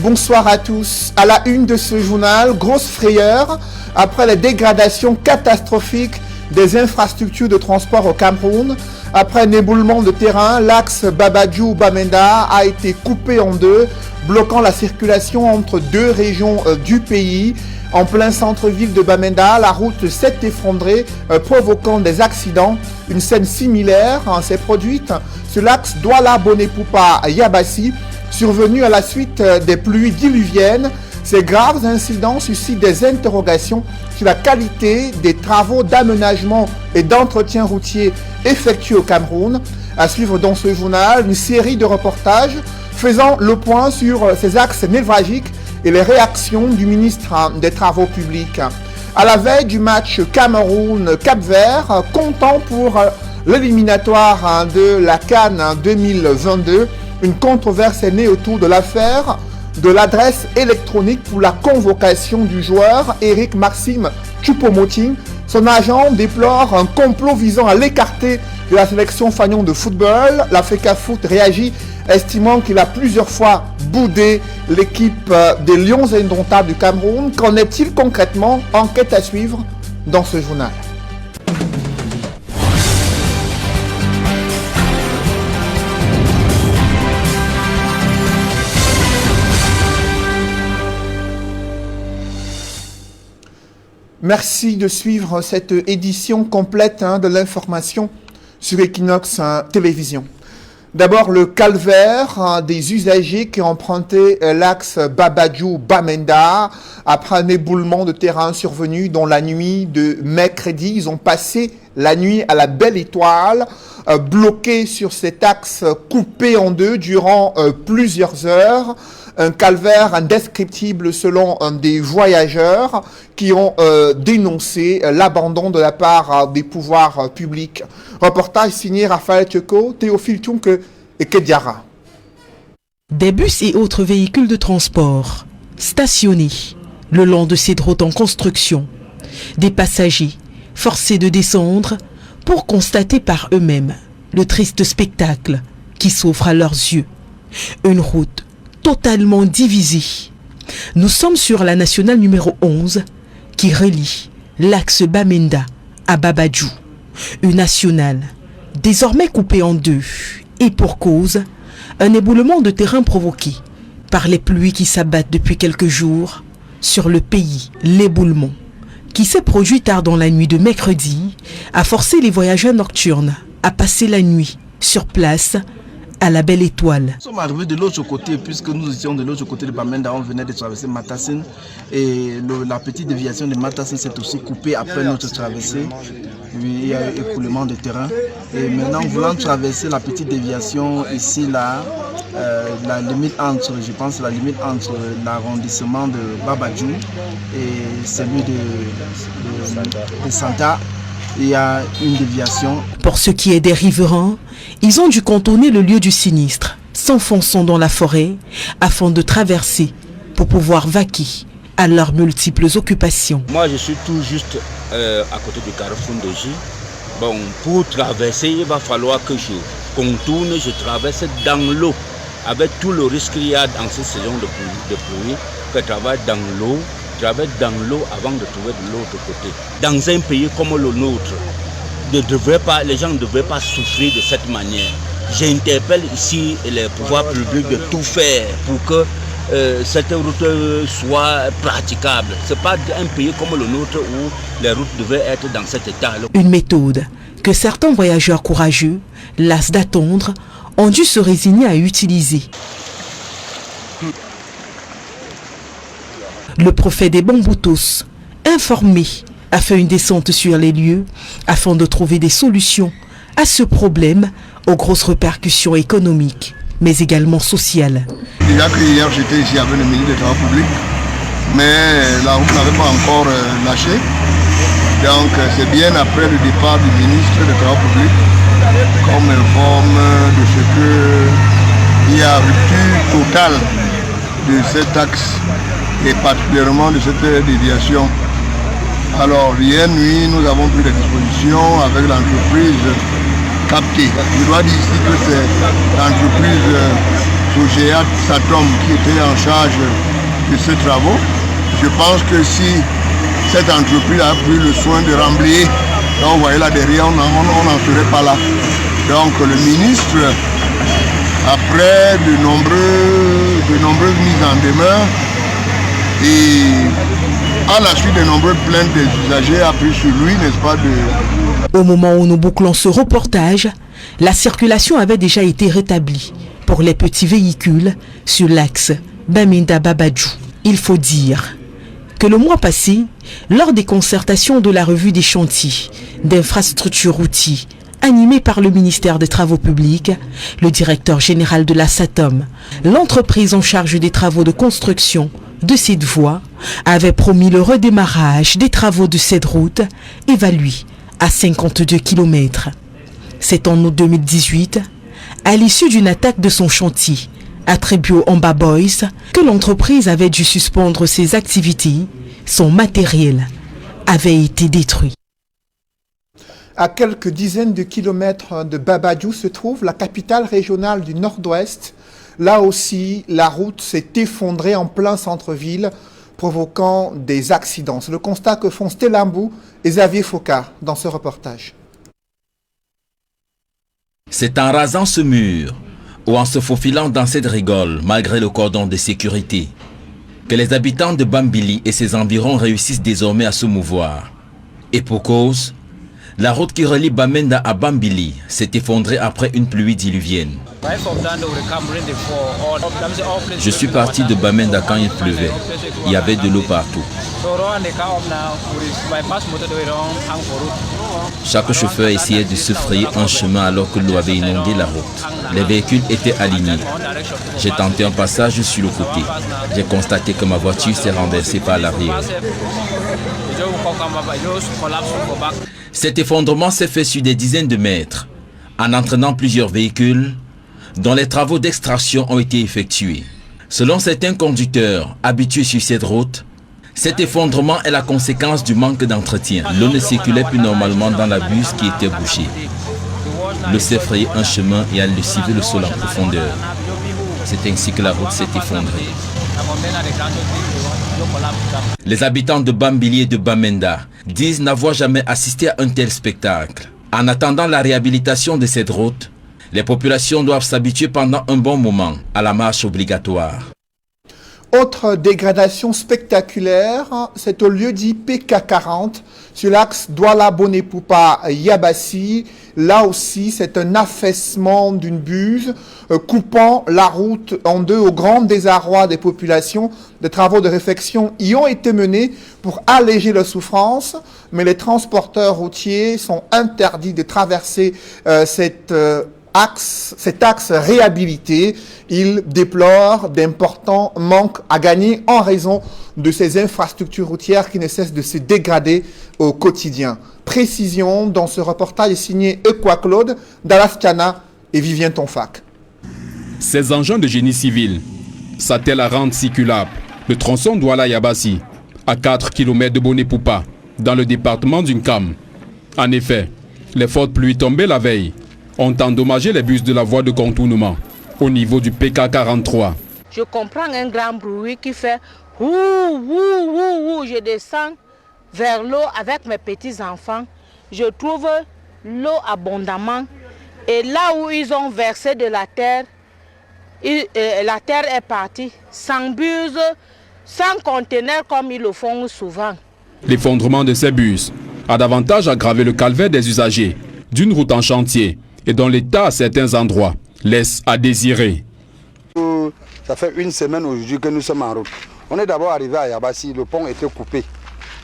Bonsoir à tous. À la une de ce journal, grosse frayeur après les dégradations catastrophiques des infrastructures de transport au Cameroun. Après un éboulement de terrain, l'axe Babadjou-Bamenda a été coupé en deux, bloquant la circulation entre deux régions du pays. En plein centre-ville de Bamenda, la route s'est effondrée, provoquant des accidents. Une scène similaire s'est produite sur l'axe Douala-Bonepoupa-Yabassi, survenu à la suite des pluies diluviennes. Ces graves incidents suscitent des interrogations sur la qualité des travaux d'aménagement et d'entretien routier effectués au Cameroun. À suivre dans ce journal, une série de reportages faisant le point sur ces axes névralgiques et les réactions du ministre des Travaux publics. À la veille du match Cameroun-Cap-Vert, comptant pour l'éliminatoire de la CAN 2022, une controverse est née autour de l'affaire de l'adresse électronique pour la convocation du joueur Eric Maxime Choupo-Moting. Son agent déplore un complot visant à l'écarter de la sélection fanion de football. L'Africa Foot réagit, estimant qu'il a plusieurs fois boudé l'équipe des Lions indomptables du Cameroun. Qu'en est-il concrètement? Enquête à suivre dans ce journal. Merci de suivre cette édition complète de l'information sur Equinox Télévision. D'abord, le calvaire des usagers qui ont emprunté l'axe Babadjou-Bamenda après un éboulement de terrain survenu dans la nuit de mercredi. Ils ont passé la nuit à la Belle Étoile, bloqués sur cet axe coupé en deux durant plusieurs heures. Un calvaire indescriptible selon des voyageurs qui ont dénoncé l'abandon de la part des pouvoirs publics. Reportage signé Raphaël Tcheko, Théophile Tchounke et Kediara. Des bus et autres véhicules de transport stationnés le long de cette route en construction. Des passagers forcés de descendre pour constater par eux-mêmes le triste spectacle qui s'offre à leurs yeux. Une route totalement divisée. Nous sommes sur la nationale numéro 11 qui relie l'axe Bamenda à Babadjou. Une nationale désormais coupée en deux et pour cause, un éboulement de terrain provoqué par les pluies qui s'abattent depuis quelques jours sur le pays. L'éboulement qui s'est produit tard dans la nuit de mercredi a forcé les voyageurs nocturnes à passer la nuit sur place à la Belle Étoile. Nous sommes arrivés de l'autre côté, puisque nous étions de l'autre côté de Bamenda, on venait de traverser Matassin et la petite déviation de Matassin s'est aussi coupée après notre traversée. Il y a eu écoulement de terrain et maintenant voulant traverser la petite déviation ici là, la limite entre, je pense la limite entre l'arrondissement de Babadjou et celui de Santa, il y a une déviation. Pour ce qui est des riverains, ils ont dû contourner le lieu du sinistre, s'enfonçant dans la forêt afin de traverser pour pouvoir vaquer à leurs multiples occupations. Moi, je suis tout juste à côté du carrefour de J. Bon, pour traverser, il va falloir que je contourne, je traverse dans l'eau, avec tout le risque qu'il y a dans cette saison de pluie, que je travaille dans l'eau. Traverse dans l'eau avant de trouver de l'autre côté. Dans un pays comme le nôtre, les gens ne devraient pas souffrir de cette manière. J'interpelle ici les pouvoirs publics de tout faire pour que cette route soit praticable. Ce n'est pas un pays comme le nôtre où les routes devaient être dans cet état. Une méthode que certains voyageurs courageux, las d'attendre, ont dû se résigner à utiliser. Le préfet des Bamboutos, informé, a fait une descente sur les lieux afin de trouver des solutions à ce problème aux grosses répercussions économiques, mais également sociales. Déjà que hier j'étais ici avec le ministre des Travaux publics, mais la route n'avait pas encore lâché. Donc c'est bien après le départ du ministre des Travaux publics qu'on m'informe de ce qu'il y a rupture totale de cet axe et particulièrement de cette déviation. Alors hier nuit, nous avons pris des dispositions avec l'entreprise captée. Je dois dire ici que c'est l'entreprise Sogea Satom qui était en charge de ces travaux. Je pense que si cette entreprise a pris le soin de remblayer, là vous voyez là derrière, on n'en serait pas là. Donc le ministre, après de nombreuses mises en demeure et à la suite de nombreuses plaintes des usagers, a pris sur lui, n'est-ce pas, Au moment où nous bouclons ce reportage, la circulation avait déjà été rétablie pour les petits véhicules sur l'axe Bamenda-Babadjou. Il faut dire que le mois passé, lors des concertations de la revue des chantiers d'infrastructures routières animée par le ministère des Travaux publics, le directeur général de la SATOM, l'entreprise en charge des travaux de construction de cette voie, avait promis le redémarrage des travaux de cette route évaluée à 52 km. C'est en août 2018, à l'issue d'une attaque de son chantier, attribué au Amba Boys, que l'entreprise avait dû suspendre ses activités. Son matériel avait été détruit. À quelques dizaines de kilomètres de Babadjou se trouve la capitale régionale du Nord-Ouest. Là aussi, la route s'est effondrée en plein centre-ville, provoquant des accidents. C'est le constat que font Stellambou et Xavier Focard dans ce reportage. C'est en rasant ce mur ou en se faufilant dans cette rigole, malgré le cordon de sécurité, que les habitants de Bambili et ses environs réussissent désormais à se mouvoir. Et pour cause, la route qui relie Bamenda à Bambili s'est effondrée après une pluie diluvienne. Je suis parti de Bamenda quand il pleuvait. Il y avait de l'eau partout. Chaque chauffeur essayait de se frayer un chemin alors que l'eau avait inondé la route. Les véhicules étaient alignés. J'ai tenté un passage sur le côté. J'ai constaté que ma voiture s'est renversée par l'arrière. Cet effondrement s'est fait sur des dizaines de mètres, en entraînant plusieurs véhicules dont les travaux d'extraction ont été effectués. Selon certains conducteurs habitués sur cette route, cet effondrement est la conséquence du manque d'entretien. L'eau ne circulait plus normalement dans la buse qui était bouchée. L'eau s'est frayé un chemin et a lessivé le sol en profondeur. C'est ainsi que la route s'est effondrée. Les habitants de Bambili et de Bamenda disent n'avoir jamais assisté à un tel spectacle. En attendant la réhabilitation de cette route, les populations doivent s'habituer pendant un bon moment à la marche obligatoire. Autre dégradation spectaculaire, c'est au lieu dit PK40 sur l'axe Douala-Bonepoupa-Yabassi. Là aussi, c'est un affaissement d'une buse coupant la route en deux au grand désarroi des populations. Des travaux de réfection y ont été menés pour alléger leur souffrance, mais les transporteurs routiers sont interdits de traverser cet axe réhabilité. Il déplore d'importants manques à gagner en raison de ces infrastructures routières qui ne cessent de se dégrader au quotidien. Précision dans ce reportage signé Equa-Claude, Dallas Tiana et Vivien Tonfac. Ces engins de génie civil s'attellent à rendre circulable le tronçon Douala-Yabassi à 4 km de Bonepoupa dans le département d'Unkam. En effet, les fortes pluies tombées la veille ont endommagé les bus de la voie de contournement au niveau du PK43. Je comprends un grand bruit qui fait ouh, ouh, ouh, ouh. Je descends vers l'eau avec mes petits-enfants. Je trouve l'eau abondamment. Et là où ils ont versé de la terre est partie sans bus, sans conteneur comme ils le font souvent. L'effondrement de ces bus a davantage aggravé le calvaire des usagers d'une route en chantier et dont l'état à certains endroits laisse à désirer. Ça fait une semaine aujourd'hui que nous sommes en route. On est d'abord arrivé à Yabassi, le pont était coupé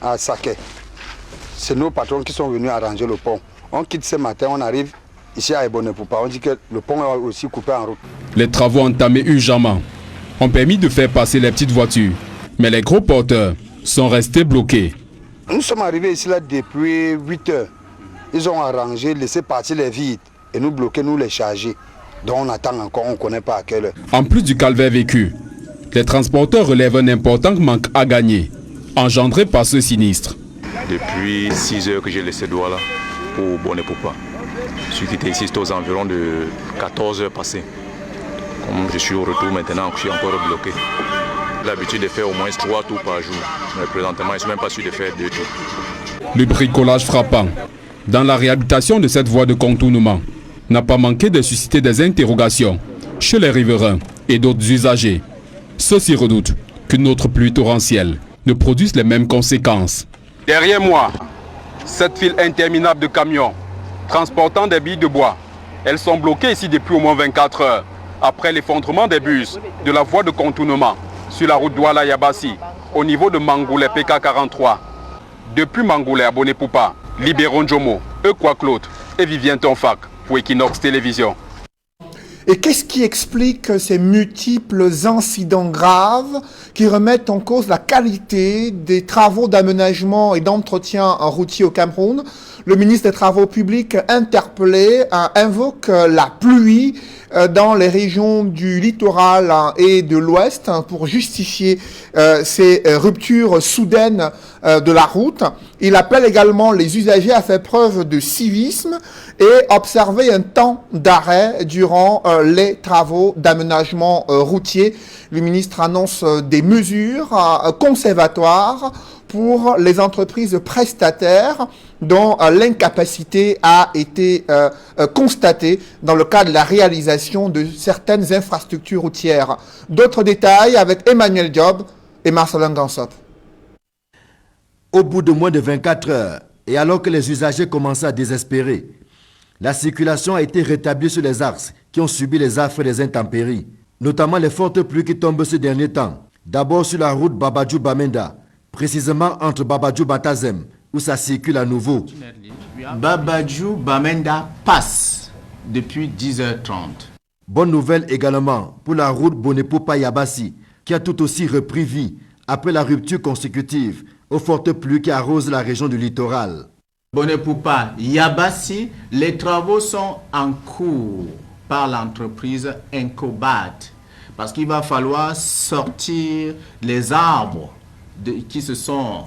à Saké. C'est nos patrons qui sont venus arranger le pont. On quitte ce matin, on arrive ici à Bonepoupa. On dit que le pont est aussi coupé en route. Les travaux entamés urgemment ont permis de faire passer les petites voitures, mais les gros porteurs sont restés bloqués. Nous sommes arrivés ici là depuis 8 heures. Ils ont arrangé, laissé partir les vides et nous bloquer, nous les charger. Donc on attend encore, on ne connaît pas à quelle heure. En plus du calvaire vécu, les transporteurs relèvent un important manque à gagner, engendré par ce sinistre. Depuis 6 heures que j'ai laissé Douala pour Bonepoupa. Je suis quitté ici, c'était aux environs de 14 heures passées. Comme je suis au retour maintenant, je suis encore bloqué. J'ai l'habitude de faire au moins 3 tours par jour. Mais présentement, je ne suis même pas sûr de faire 2 tours. Le bricolage frappant dans la réhabilitation de cette voie de contournement n'a pas manqué de susciter des interrogations chez les riverains et d'autres usagers. Ceux-ci redoutent qu'une autre pluie torrentielle ne produise les mêmes conséquences. Derrière moi, cette file interminable de camions transportant des billes de bois. Elles sont bloquées ici depuis au moins 24 heures après l'effondrement des bus de la voie de contournement sur la route Douala-Yabassi au niveau de Mangoulé PK43. Depuis Mangoulé à Bonnet-Poupa, Libéron Jomo, Eukwa Claude et Vivien Tonfac pour Equinox Télévision. Et qu'est-ce qui explique ces multiples incidents graves qui remettent en cause la qualité des travaux d'aménagement et d'entretien routier au Cameroun? Le ministre des Travaux publics interpellé invoque la pluie dans les régions du littoral et de l'ouest pour justifier ces ruptures soudaines de la route. Il appelle également les usagers à faire preuve de civisme et observer un temps d'arrêt durant les travaux d'aménagement routier. Le ministre annonce des mesures conservatoires pour les entreprises prestataires dont l'incapacité a été constatée dans le cadre de la réalisation de certaines infrastructures routières. D'autres détails avec Emmanuel Diop et Marcelin Gansop. Au bout de moins de 24 heures, et alors que les usagers commençaient à désespérer, la circulation a été rétablie sur les axes qui ont subi les affres des intempéries, notamment les fortes pluies qui tombent ces derniers temps. D'abord sur la route Babadjou-Bamenda, précisément entre Babadjou-Batazem, où ça circule à nouveau. Babadjou-Bamenda passe depuis 10h30. Bonne nouvelle également pour la route Bonnet-Poupa-Yabassi, qui a tout aussi repris vie après la rupture consécutive aux fortes pluies qui arrosent la région du littoral. Bonnet-Poupa-Yabassi, les travaux sont en cours par l'entreprise Encobat, parce qu'il va falloir sortir les arbres qui se sont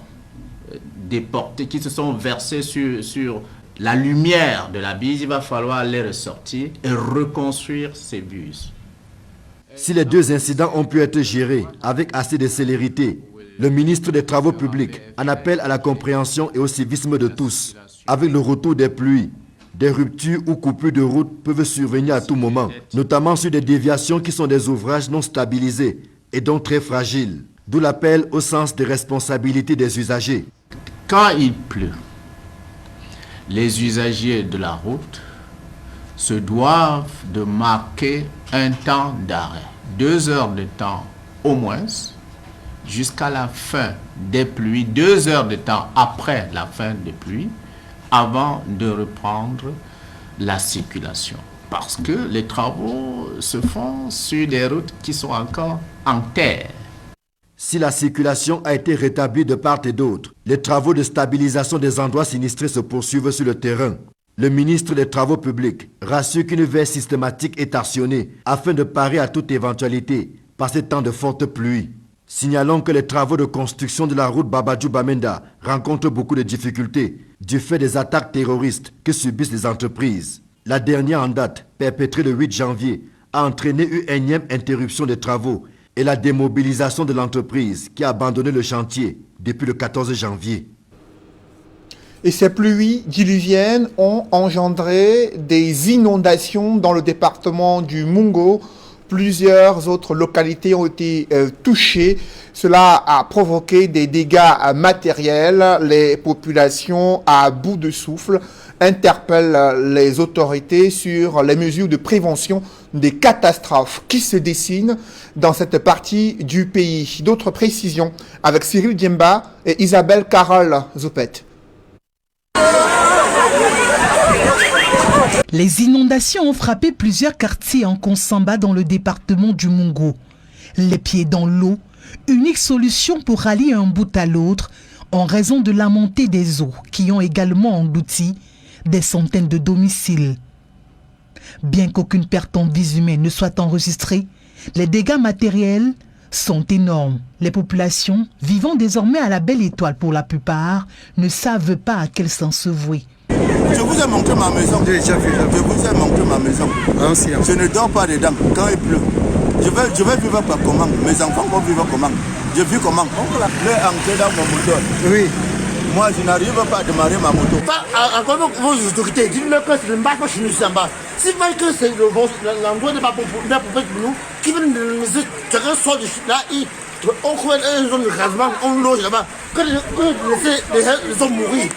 déportés, qui se sont versés sur la lumière de la bise. Il va falloir les ressortir et reconstruire ces bus. Si les deux incidents ont pu être gérés avec assez de célérité, le ministre des Travaux publics en appelle à la compréhension et au civisme de tous. Avec le retour des pluies, des ruptures ou coupures de route peuvent survenir à tout moment, notamment sur des déviations qui sont des ouvrages non stabilisés et donc très fragiles. D'où l'appel au sens de responsabilité des usagers. Quand il pleut, les usagers de la route se doivent de marquer un temps d'arrêt, 2 heures de temps au moins, jusqu'à la fin des pluies, 2 heures de temps après la fin des pluies, avant de reprendre la circulation. Parce que les travaux se font sur des routes qui sont encore en terre. Si la circulation a été rétablie de part et d'autre, les travaux de stabilisation des endroits sinistrés se poursuivent sur le terrain. Le ministre des Travaux publics rassure qu'une veille systématique est actionnée afin de parer à toute éventualité par ces temps de fortes pluies. Signalons que les travaux de construction de la route Babadjou-Bamenda rencontrent beaucoup de difficultés du fait des attaques terroristes que subissent les entreprises. La dernière en date, perpétrée le 8 janvier, a entraîné une énième interruption des travaux et la démobilisation de l'entreprise qui a abandonné le chantier depuis le 14 janvier. Et ces pluies diluviennes ont engendré des inondations dans le département du Mungo. Plusieurs autres localités ont été touchées. Cela a provoqué des dégâts matériels. Les populations à bout de souffle interpellent les autorités sur les mesures de prévention des catastrophes qui se dessinent dans cette partie du pays. D'autres précisions avec Cyril Diemba et Isabelle Carole Zoupet. Les inondations ont frappé plusieurs quartiers en Konsamba dans le département du Mungo. Les pieds dans l'eau, unique solution pour rallier un bout à l'autre en raison de la montée des eaux qui ont également englouti des centaines de domiciles. Bien qu'aucune perte en vies humaines ne soit enregistrée, les dégâts matériels sont énormes. Les populations, vivant désormais à la Belle Étoile pour la plupart, ne savent pas à quel sens se vouer. Je vous ai montré ma maison. Je vous ai montré ma maison. Je ne dors pas dedans quand il pleut. Je vais vivre par comment? Mes enfants vont vivre comment? Je vis comment? Je vais entrer dans mon moteur. Oui. Moi, je n'arrive pas à démarrer ma moto. Encore vos autorités, dites-le que ce n'est pas chez nous en bas. Si vous voyez que c'est l'endroit n'est pas pour nous, qui viennent de nous dire, chacun sort de là, on trouve une zone de rasement, on loge là-bas. Que les hommes mourir.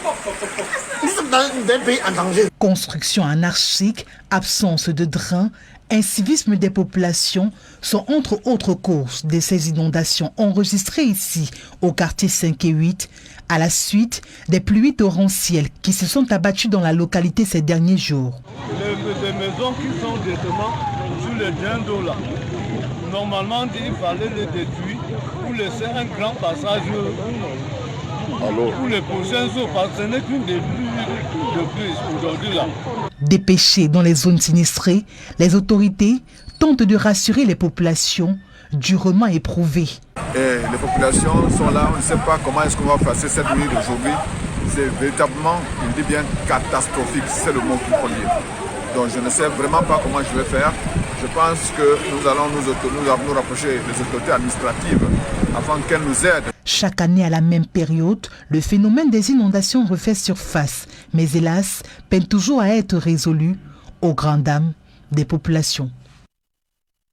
Nous sommes dans un pays en danger. Construction anarchique, absence de drains, incivisme des populations sont entre autres causes de ces inondations enregistrées ici au quartier 5 et 8 à la suite des pluies torrentielles qui se sont abattues dans la localité ces derniers jours. Les maisons qui sont directement sous les drains d'eau là, normalement il fallait les détruire pour laisser un grand passage pour les prochains jours parce que ce n'est qu'une des pluies de plus aujourd'hui là. Dépêchés dans les zones sinistrées, les autorités tentent de rassurer les populations durement éprouvées. Et les populations sont là, on ne sait pas comment est-ce qu'on va passer cette nuit d'aujourd'hui. C'est véritablement, il dit bien, catastrophique, c'est le mot qu'il faut dire. Donc je ne sais vraiment pas comment je vais faire. Je pense que nous allons nous rapprocher des autorités administratives afin qu'elles nous aident. Chaque année à la même période, le phénomène des inondations refait surface, mais hélas, peine toujours à être résolu aux grandes dames des populations.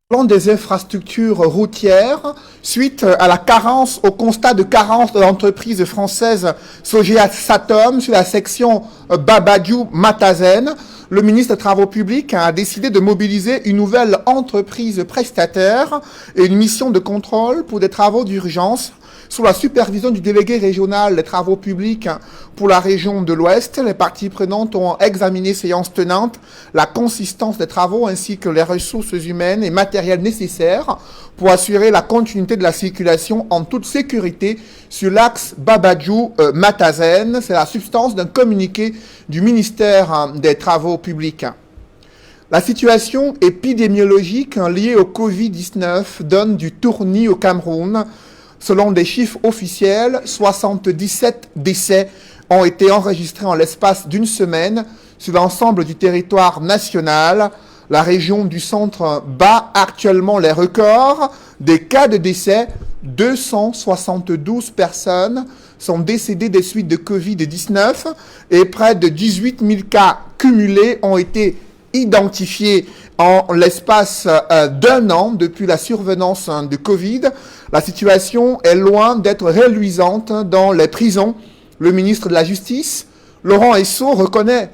Plan des infrastructures routières, suite à la carence, au constat de carence de l'entreprise française Sogea Satom sur la section Babadjou-Matazen, le ministre des Travaux publics a décidé de mobiliser une nouvelle entreprise prestataire et une mission de contrôle pour des travaux d'urgence sous la supervision du délégué régional des travaux publics pour la région de l'Ouest. Les parties prenantes ont examiné séance tenante la consistance des travaux ainsi que les ressources humaines et matérielles nécessaires pour assurer la continuité de la circulation en toute sécurité sur l'axe Babadjou-Matazen. C'est la substance d'un communiqué du ministère des Travaux publics. La situation épidémiologique liée au Covid-19 donne du tournis au Cameroun. Selon des chiffres officiels, 77 décès ont été enregistrés en l'espace d'une semaine sur l'ensemble du territoire national. La région du centre bat actuellement les records des cas de décès. 272 personnes sont décédées des suites de Covid-19 et près de 18 000 cas cumulés ont été identifiés en l'espace d'un an depuis la survenance de Covid. La situation est loin d'être reluisante dans les prisons. Le ministre de la Justice, Laurent Esso, reconnaît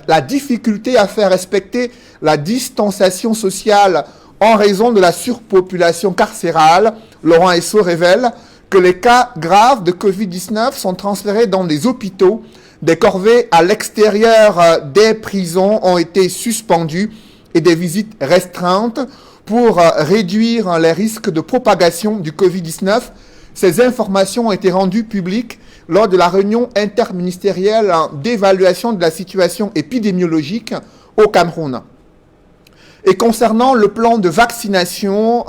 la difficulté à faire respecter la distanciation sociale en raison de la surpopulation carcérale. Laurent Esso révèle que les cas graves de Covid-19 sont transférés dans des hôpitaux. Des corvées à l'extérieur des prisons ont été suspendues et des visites restreintes pour réduire les risques de propagation du Covid-19. Ces informations ont été rendues publiques lors de la réunion interministérielle d'évaluation de la situation épidémiologique au Cameroun. Et concernant le plan de vaccination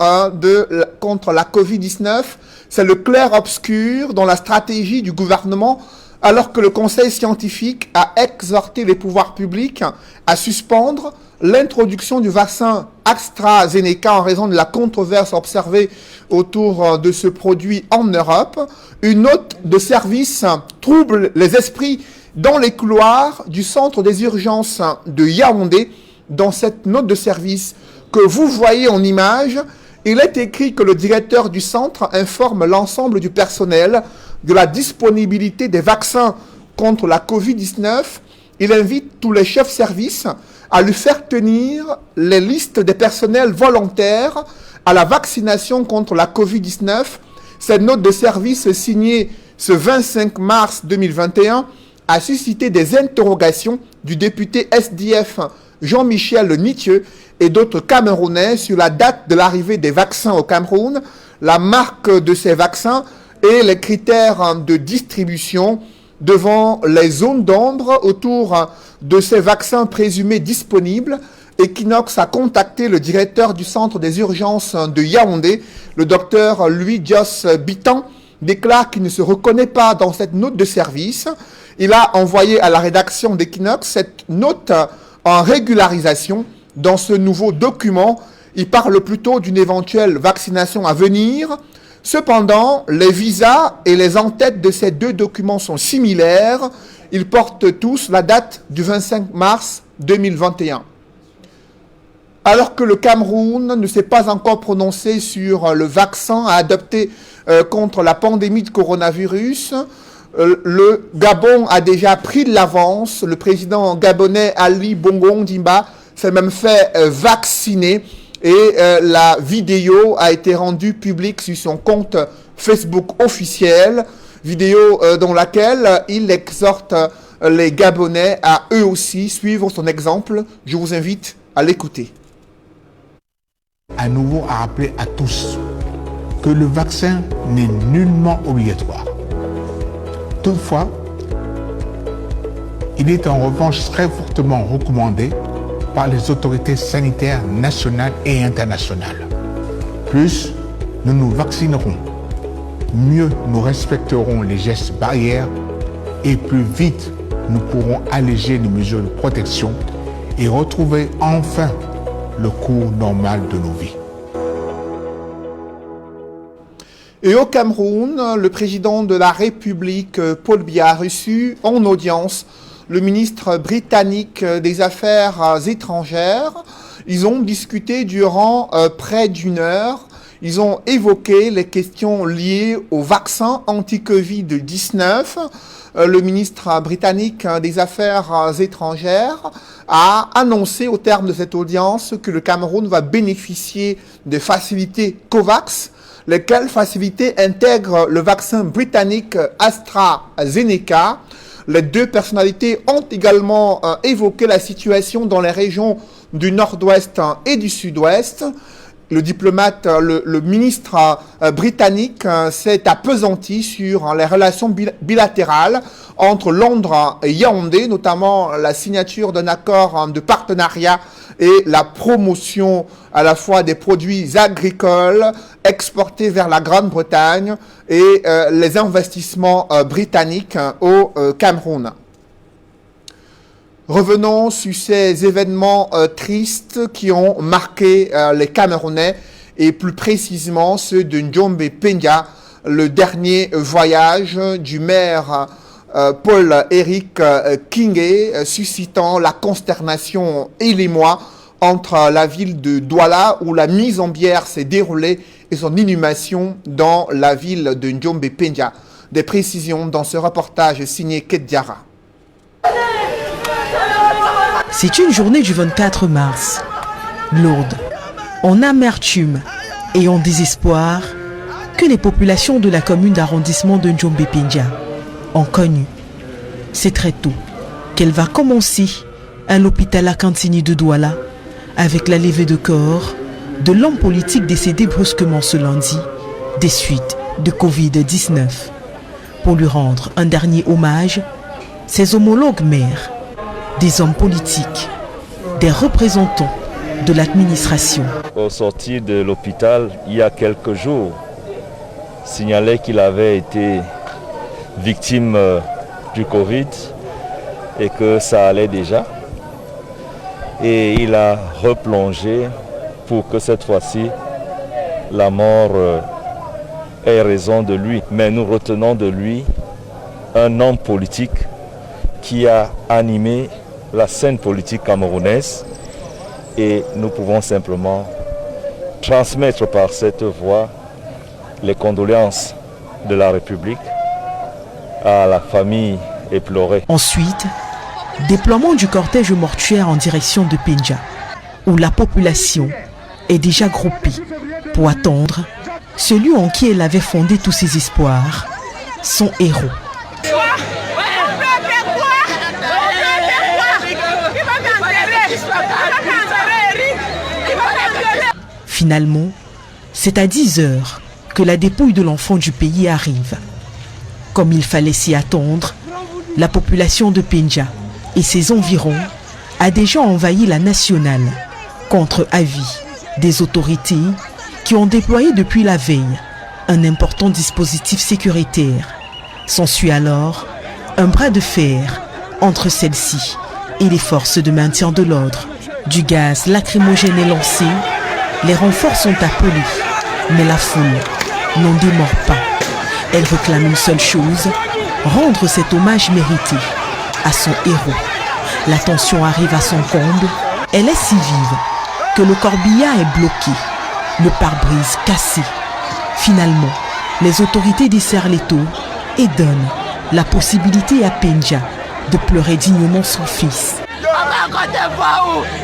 contre la Covid-19, c'est le clair-obscur dans la stratégie du gouvernement alors que le Conseil scientifique a exhorté les pouvoirs publics à suspendre l'introduction du vaccin AstraZeneca en raison de la controverse observée autour de ce produit en Europe. Une note de service trouble les esprits dans les couloirs du centre des urgences de Yaoundé. Dans cette note de service que vous voyez en image, il est écrit que le directeur du centre informe l'ensemble du personnel de la disponibilité des vaccins contre la Covid-19. Il invite tous les chefs de service à lui faire tenir les listes des personnels volontaires à la vaccination contre la Covid-19. Cette note de service signée ce 25 mars 2021 a suscité des interrogations du député SDF Jean-Michel Nitieux et d'autres Camerounais sur la date de l'arrivée des vaccins au Cameroun, la marque de ces vaccins et les critères de distribution devant les zones d'ombre autour de ces vaccins présumés disponibles. Equinox a contacté le directeur du centre des urgences de Yaoundé, le docteur Louis Dios Bitan, déclare qu'il ne se reconnaît pas dans cette note de service. Il a envoyé à la rédaction d'Equinox cette note en régularisation. Dans ce nouveau document, Il parle plutôt d'une éventuelle vaccination à venir. Cependant, les visas et les en-têtes de ces deux documents sont similaires. Ils portent tous la date du 25 mars 2021. Alors que le Cameroun ne s'est pas encore prononcé sur le vaccin à adopter contre la pandémie de coronavirus, le Gabon a déjà pris de l'avance. Le président gabonais Ali Bongo Ondimba s'est même fait vacciner et la vidéo a été rendue publique sur son compte Facebook officiel, vidéo dans laquelle il exhorte les Gabonais à eux aussi suivre son exemple. Je vous invite à l'écouter. À nouveau à rappeler à tous que le vaccin n'est nullement obligatoire. Toutefois, il est en revanche très fortement recommandé par les autorités sanitaires nationales et internationales. Plus nous nous vaccinerons, mieux nous respecterons les gestes barrières et plus vite nous pourrons alléger les mesures de protection et retrouver enfin le cours normal de nos vies. Et au Cameroun, le président de la République, Paul Biya, a reçu en audience le ministre britannique des Affaires étrangères. Ils ont discuté durant près d'une heure. Ils ont évoqué les questions liées au vaccin anti-Covid-19. Le ministre britannique des Affaires étrangères a annoncé au terme de cette audience que le Cameroun va bénéficier des facilités COVAX, lesquelles facilités intègrent le vaccin britannique AstraZeneca. Les deux personnalités ont également évoqué la situation dans les régions du nord-ouest et du sud-ouest. Le diplomate, le ministre britannique s'est appesanti sur les relations bilatérales entre Londres et Yaoundé, notamment la signature d'un accord de partenariat et la promotion à la fois des produits agricoles exportés vers la Grande-Bretagne et les investissements britanniques au Cameroun. Revenons sur ces événements tristes qui ont marqué les Camerounais et plus précisément ceux de Njombe Pendia, le dernier voyage du maire Paul-Éric Kingé, suscitant la consternation et l'émoi entre la ville de Douala où la mise en bière s'est déroulée et son inhumation dans la ville de Njombe Pendia. Des précisions dans ce reportage signé Keddiara. C'est une journée du 24 mars, lourde, en amertume et en désespoir, que les populations de la commune d'arrondissement de Njombe Pendia ont connu. C'est très tôt qu'elle va commencer à l'hôpital Akantini de Douala avec la levée de corps de l'homme politique décédé brusquement ce lundi des suites de Covid-19. Pour lui rendre un dernier hommage, ses homologues maires, des hommes politiques, des représentants de l'administration. Au sortir de l'hôpital, il y a quelques jours, signalait qu'il avait été victime du Covid et que ça allait déjà. Et il a replongé pour que cette fois-ci, la mort ait raison de lui. Mais nous retenons de lui un homme politique qui a animé la scène politique camerounaise et nous pouvons simplement transmettre par cette voie les condoléances de la République à la famille éplorée. Ensuite, déploiement du cortège mortuaire en direction de Pendia, où la population est déjà groupée pour attendre celui en qui elle avait fondé tous ses espoirs, son héros. Finalement, c'est à 10 heures que la dépouille de l'enfant du pays arrive. Comme il fallait s'y attendre, la population de Pendia et ses environs a déjà envahi la nationale contre avis des autorités qui ont déployé depuis la veille un important dispositif sécuritaire. S'ensuit alors un bras de fer entre celle-ci et les forces de maintien de l'ordre. Du gaz lacrymogène est lancé Les renforts sont appelés, mais la foule n'en démord pas. Elle réclame une seule chose, rendre cet hommage mérité à son héros. La tension arrive à son comble, elle est si vive que le corbillard est bloqué, le pare-brise cassé. Finalement, les autorités desserrent les taux et donnent la possibilité à Pendja de pleurer dignement son fils.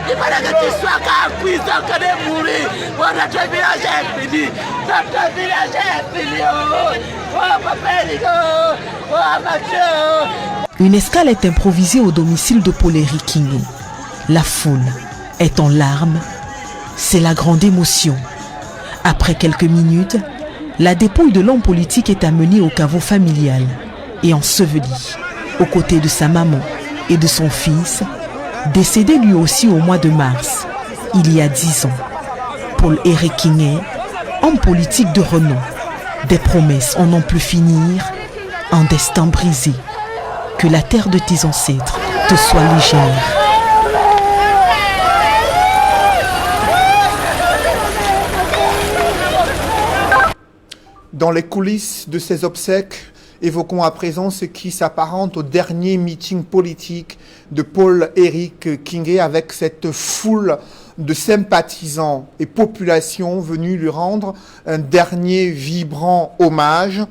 Il fallait que tu sois qu'à prison que de mourir. Notre village est fini. Notre village est fini. Oh, papa, oh, Mathieu. Une escale est improvisée au domicile de Paul Eric Kinge. La foule est en larmes. C'est la grande émotion. Après quelques minutes, la dépouille de l'homme politique est amenée au caveau familial et ensevelie aux côtés de sa maman et de son fils, décédé lui aussi au mois de mars, il y a 10 ans. Paul Eric Kinge, homme politique de renom, des promesses en n'en plus finir, un destin brisé. Que la terre de tes ancêtres te soit légère. Dans les coulisses de ces obsèques, évoquons à présent ce qui s'apparente au dernier meeting politique de Paul Eric Kinge avec cette foule de sympathisants et populations venus lui rendre un dernier vibrant hommage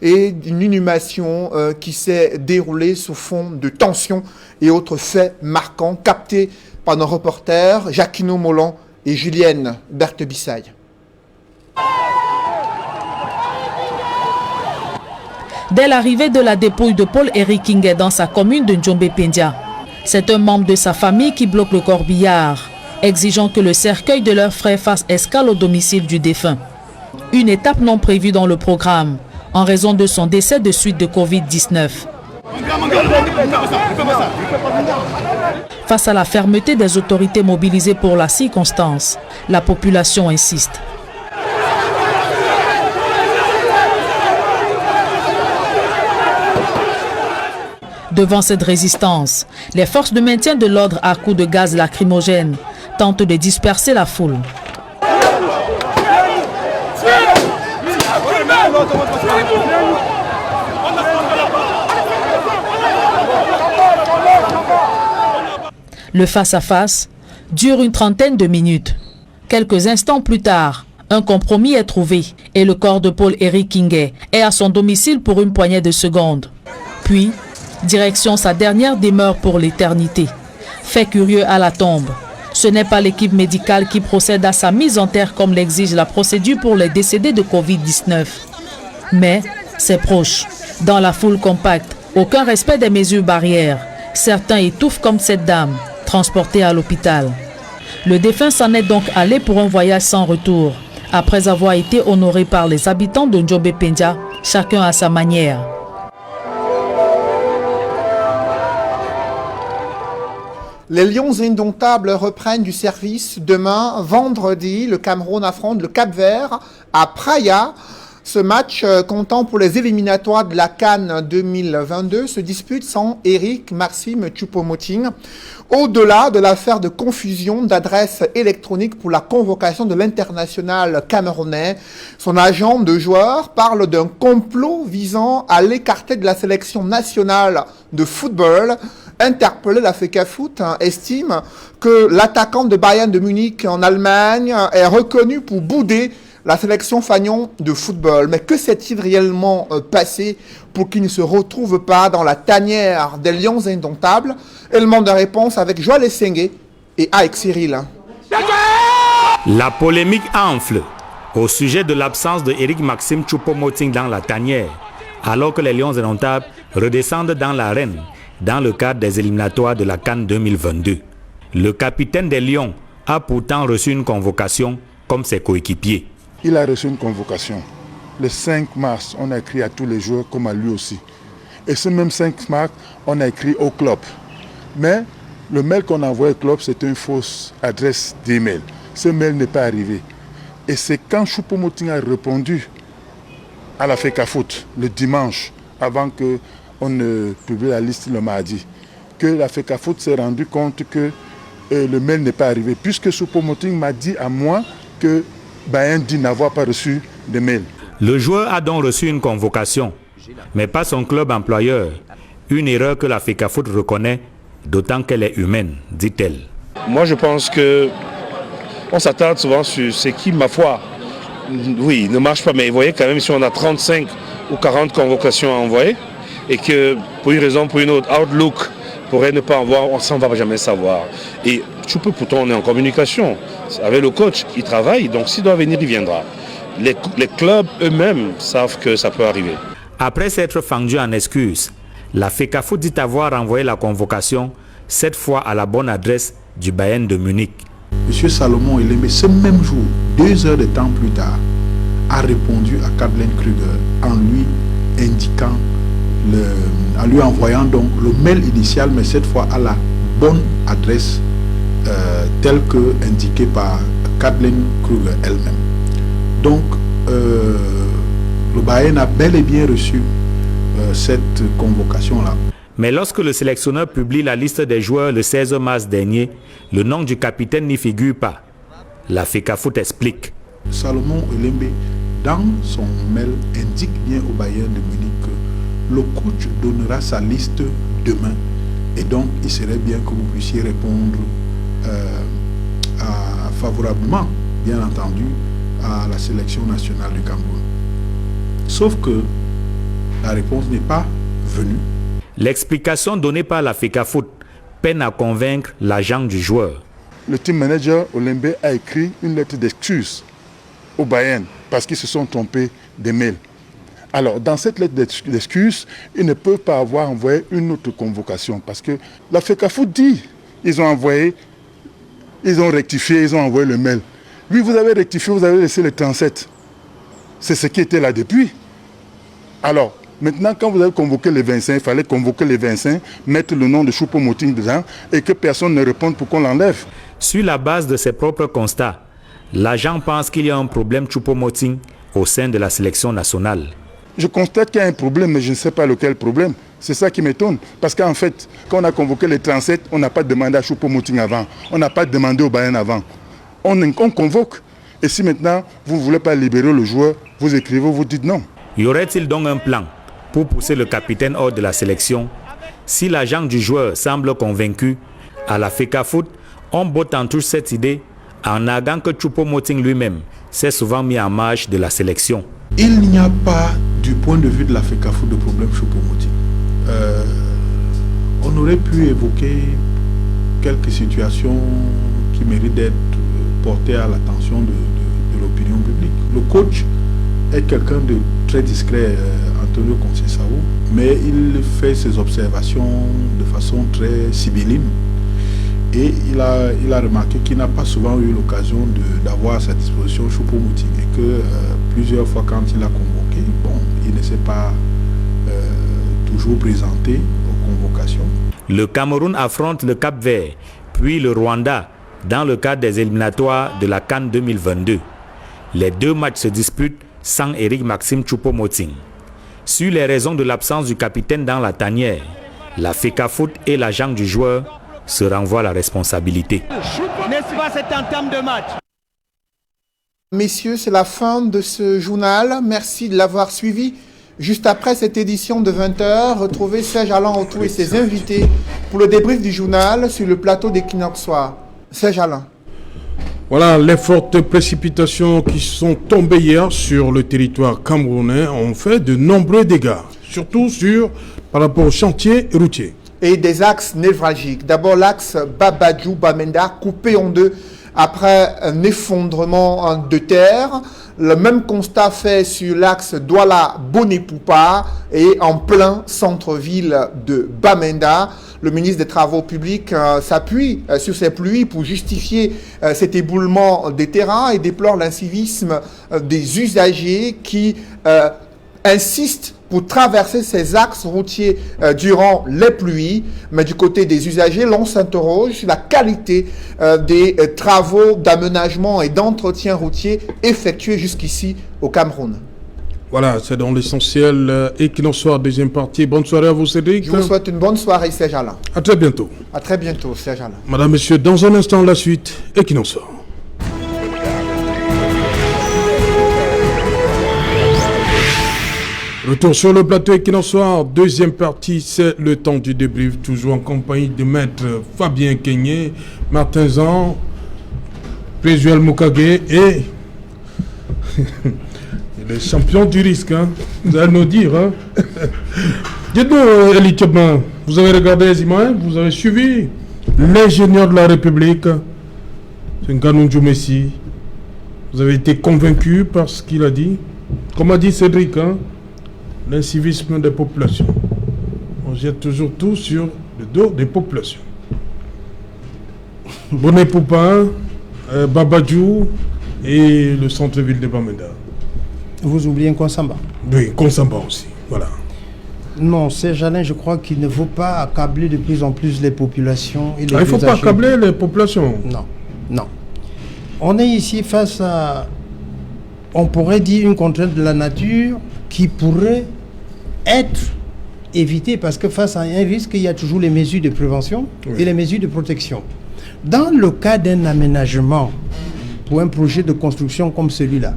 et une inhumation qui s'est déroulée sous fond de tensions et autres faits marquants captés par nos reporters Jacquino Molon et Julienne Berthe-Bissaille. Dès l'arrivée de la dépouille de Paul Eric Kinge dans sa commune de Ndjombe-Pendja, c'est un membre de sa famille qui bloque le corbillard, exigeant que le cercueil de leur frère fasse escale au domicile du défunt. Une étape non prévue dans le programme, en raison de son décès de suite de Covid-19. Face à la fermeté des autorités mobilisées pour la circonstance, la population insiste. Devant cette résistance, les forces de maintien de l'ordre à coups de gaz lacrymogène tentent de disperser la foule. Le face-à-face dure une trentaine de minutes. Quelques instants plus tard, un compromis est trouvé et le corps de Paul Eric Kinge est à son domicile pour une poignée de secondes. Puis, direction sa dernière demeure pour l'éternité. Fait curieux à la tombe, ce n'est pas l'équipe médicale qui procède à sa mise en terre comme l'exige la procédure pour les décédés de Covid-19. Mais ses proches, dans la foule compacte, aucun respect des mesures barrières. Certains étouffent comme cette dame, transportée à l'hôpital. Le défunt s'en est donc allé pour un voyage sans retour, après avoir été honoré par les habitants de Ndjombe-Pendja, chacun à sa manière. Les Lions indomptables reprennent du service demain, vendredi. Le Cameroun affronte le Cap-Vert à Praia. Ce match comptant pour les éliminatoires de la CAN 2022 se dispute sans Eric Maxime Choupo-Moting. Au-delà de l'affaire de confusion d'adresse électronique pour la convocation de l'international camerounais, son agent de joueur parle d'un complot visant à l'écarter de la sélection nationale de football. Interpellé, la FECAFOOT estime que l'attaquant de Bayern de Munich en Allemagne est reconnu pour bouder la sélection fagnon de football. Mais que s'est-il réellement passé pour qu'il ne se retrouve pas dans la tanière des Lions indomptables? Élément de réponse avec Joël Essengue et Aïk Cyril. La polémique enfle au sujet de l'absence de Eric Maxime Choupo-Moting dans la tanière, alors que les Lions indomptables redescendent dans l'arène dans le cadre des éliminatoires de la CAN 2022. Le capitaine des Lions a pourtant reçu une convocation comme ses coéquipiers. Il a reçu une convocation. Le 5 mars, on a écrit à tous les joueurs comme à lui aussi. Et ce même 5 mars, on a écrit au club. Mais le mail qu'on a envoyé au club, c'était une fausse adresse d'email. Ce mail n'est pas arrivé. Et c'est quand Choupo-Moting a répondu à la FECAFOOT le dimanche, avant qu'on ne publie la liste le mardi, que la FECAFOOT s'est rendu compte que le mail n'est pas arrivé. Puisque Choupo-Moting m'a dit à moi que Bayen dit n'avoir pas reçu de mail. Le joueur a donc reçu une convocation, mais pas son club employeur. Une erreur que la FECAFOOT reconnaît, d'autant qu'elle est humaine, dit-elle. Moi, je pense que on s'attarde souvent sur ce qui, ma foi, oui, ne marche pas. Mais vous voyez quand même, si on a 35 ou 40 convocations à envoyer, et que pour une raison ou pour une autre, Outlook pourrait ne pas envoyer, on s'en va jamais savoir. Et pourtant, on est en communication avec le coach, il travaille, donc s'il doit venir, il viendra. Les clubs eux-mêmes savent que ça peut arriver. Après s'être fendu en excuses, la FECAFOOT dit avoir envoyé la convocation, cette fois à la bonne adresse du Bayern de Munich. M. Salomon Elémé, ce même jour, 2 heures de temps plus tard, a répondu à Kathleen Kruger en lui indiquant, en lui envoyant donc le mail initial, mais cette fois à la bonne adresse telle que indiquée par Kathleen Kruger elle-même. Donc, le Bayern a bel et bien reçu cette convocation-là. Mais lorsque le sélectionneur publie la liste des joueurs le 16 mars dernier, le nom du capitaine n'y figure pas. La FECAFOOT explique. Salomon Elémé, dans son mail, indique bien au Bayern de Munich que le coach donnera sa liste demain. Et donc, il serait bien que vous puissiez répondre favorablement, bien entendu, à la sélection nationale du Cameroun. Sauf que la réponse n'est pas venue. L'explication donnée par la FECAFOOT peine à convaincre l'agent du joueur. Le team manager Olembe a écrit une lettre d'excuse au Bayern parce qu'ils se sont trompés des mails. Alors, dans cette lettre d'excuse, ils ne peuvent pas avoir envoyé une autre convocation parce que la FECAFOOT dit ils ont envoyé, ils ont rectifié, ils ont envoyé le mail. Oui, vous avez rectifié, vous avez laissé les 37. C'est ce qui était là depuis. Alors, maintenant, quand vous avez convoqué les 25, il fallait convoquer les 25, mettre le nom de Choupo-Moting dedans et que personne ne réponde pour qu'on l'enlève. Sur la base de ses propres constats, l'agent pense qu'il y a un problème Choupo-Moting au sein de la sélection nationale. Je constate qu'il y a un problème, mais je ne sais pas lequel problème. C'est ça qui m'étonne. Parce qu'en fait, quand on a convoqué les 37, on n'a pas demandé à Choupo-Moting avant. On n'a pas demandé au Bayern avant. On convoque. Et si maintenant, vous ne voulez pas libérer le joueur, vous écrivez, vous dites non. Y aurait-il donc un plan pour pousser le capitaine hors de la sélection? Si l'agent du joueur semble convaincu, à la FECAFOOT, on botte en touche cette idée en narguant que Choupo-Moting lui-même s'est souvent mis en marge de la sélection. Il n'y a pas, du point de vue de la FECAFOOT, de problème Choupo-Moting. On aurait pu évoquer quelques situations qui méritent d'être portées à l'attention de l'opinion publique. Le coach est quelqu'un de très discret, Antonio Conceição, mais il fait ses observations de façon très sibylline. Et il a remarqué qu'il n'a pas souvent eu l'occasion d'avoir à sa disposition Choupo-Moting et que plusieurs fois quand il a convoqué, il ne s'est pas toujours présenté aux convocations. Le Cameroun affronte le Cap-Vert, puis le Rwanda dans le cadre des éliminatoires de la CAN 2022. Les 2 matchs se disputent sans Eric Maxime Choupo-Moting. Sur les raisons de l'absence du capitaine dans la tanière, la FECAFOOT et l'agent du joueur se renvoient la responsabilité. N'est-ce pas cette entame de match? Messieurs, c'est la fin de ce journal. Merci de l'avoir suivi. Juste après cette édition de 20h, retrouvez Serge Alain Autou et ses invités pour le débrief du journal sur le plateau d'Equinox Soir. Serge Alain. Voilà, les fortes précipitations qui sont tombées hier sur le territoire camerounais ont fait de nombreux dégâts, surtout par rapport aux chantiers routiers. Et des axes névralgiques. D'abord l'axe Babadjou-Bamenda coupé en 2 après un effondrement de terre. Le même constat fait sur l'axe Douala-Boné-Poupa et en plein centre-ville de Bamenda. Le ministre des Travaux publics s'appuie sur ces pluies pour justifier cet éboulement des terrains et déplore l'incivisme des usagers qui insistent pour traverser ces axes routiers durant les pluies. Mais du côté des usagers, l'on s'interroge sur la qualité des travaux d'aménagement et d'entretien routier effectués jusqu'ici au Cameroun. Voilà, c'est dans l'essentiel. Equinox Soir, deuxième partie. Bonne soirée à vous, Cédric. Je vous souhaite une bonne soirée, Serge Alain. À très bientôt. À très bientôt, Serge Alain. Madame, Messieurs, dans un instant, la suite, Equinox Soir. Retour sur le plateau Equinox-Soir, deuxième partie, c'est le temps du débrief, toujours en compagnie de maître Fabien Kenyé, Martin Zan, Pézuel Mukage et les champions du risque, hein. Vous allez nous dire. Hein. Dites-nous, Elie Tchobman, vous avez regardé les images, vous avez suivi l'ingénieur de la République, c'est Nganou Messi. Vous avez été convaincu par ce qu'il a dit. Comme a dit Cédric, hein, l'incivisme des populations. On jette toujours tout sur le dos des populations. Bonnet Poupin, Babadjou et le centre-ville de Bamenda. Vous oubliez Konsamba? Oui, Konsamba aussi, voilà. Non, c'est Jalin, je crois qu'il ne faut pas accabler de plus en plus les populations. Et les il ne faut pas accabler les populations. Non, non. On est ici face à, on pourrait dire, une contrainte de la nature qui pourrait être évitée parce que face à un risque, il y a toujours les mesures de prévention et les mesures de protection. Dans le cas d'un aménagement pour un projet de construction comme celui-là,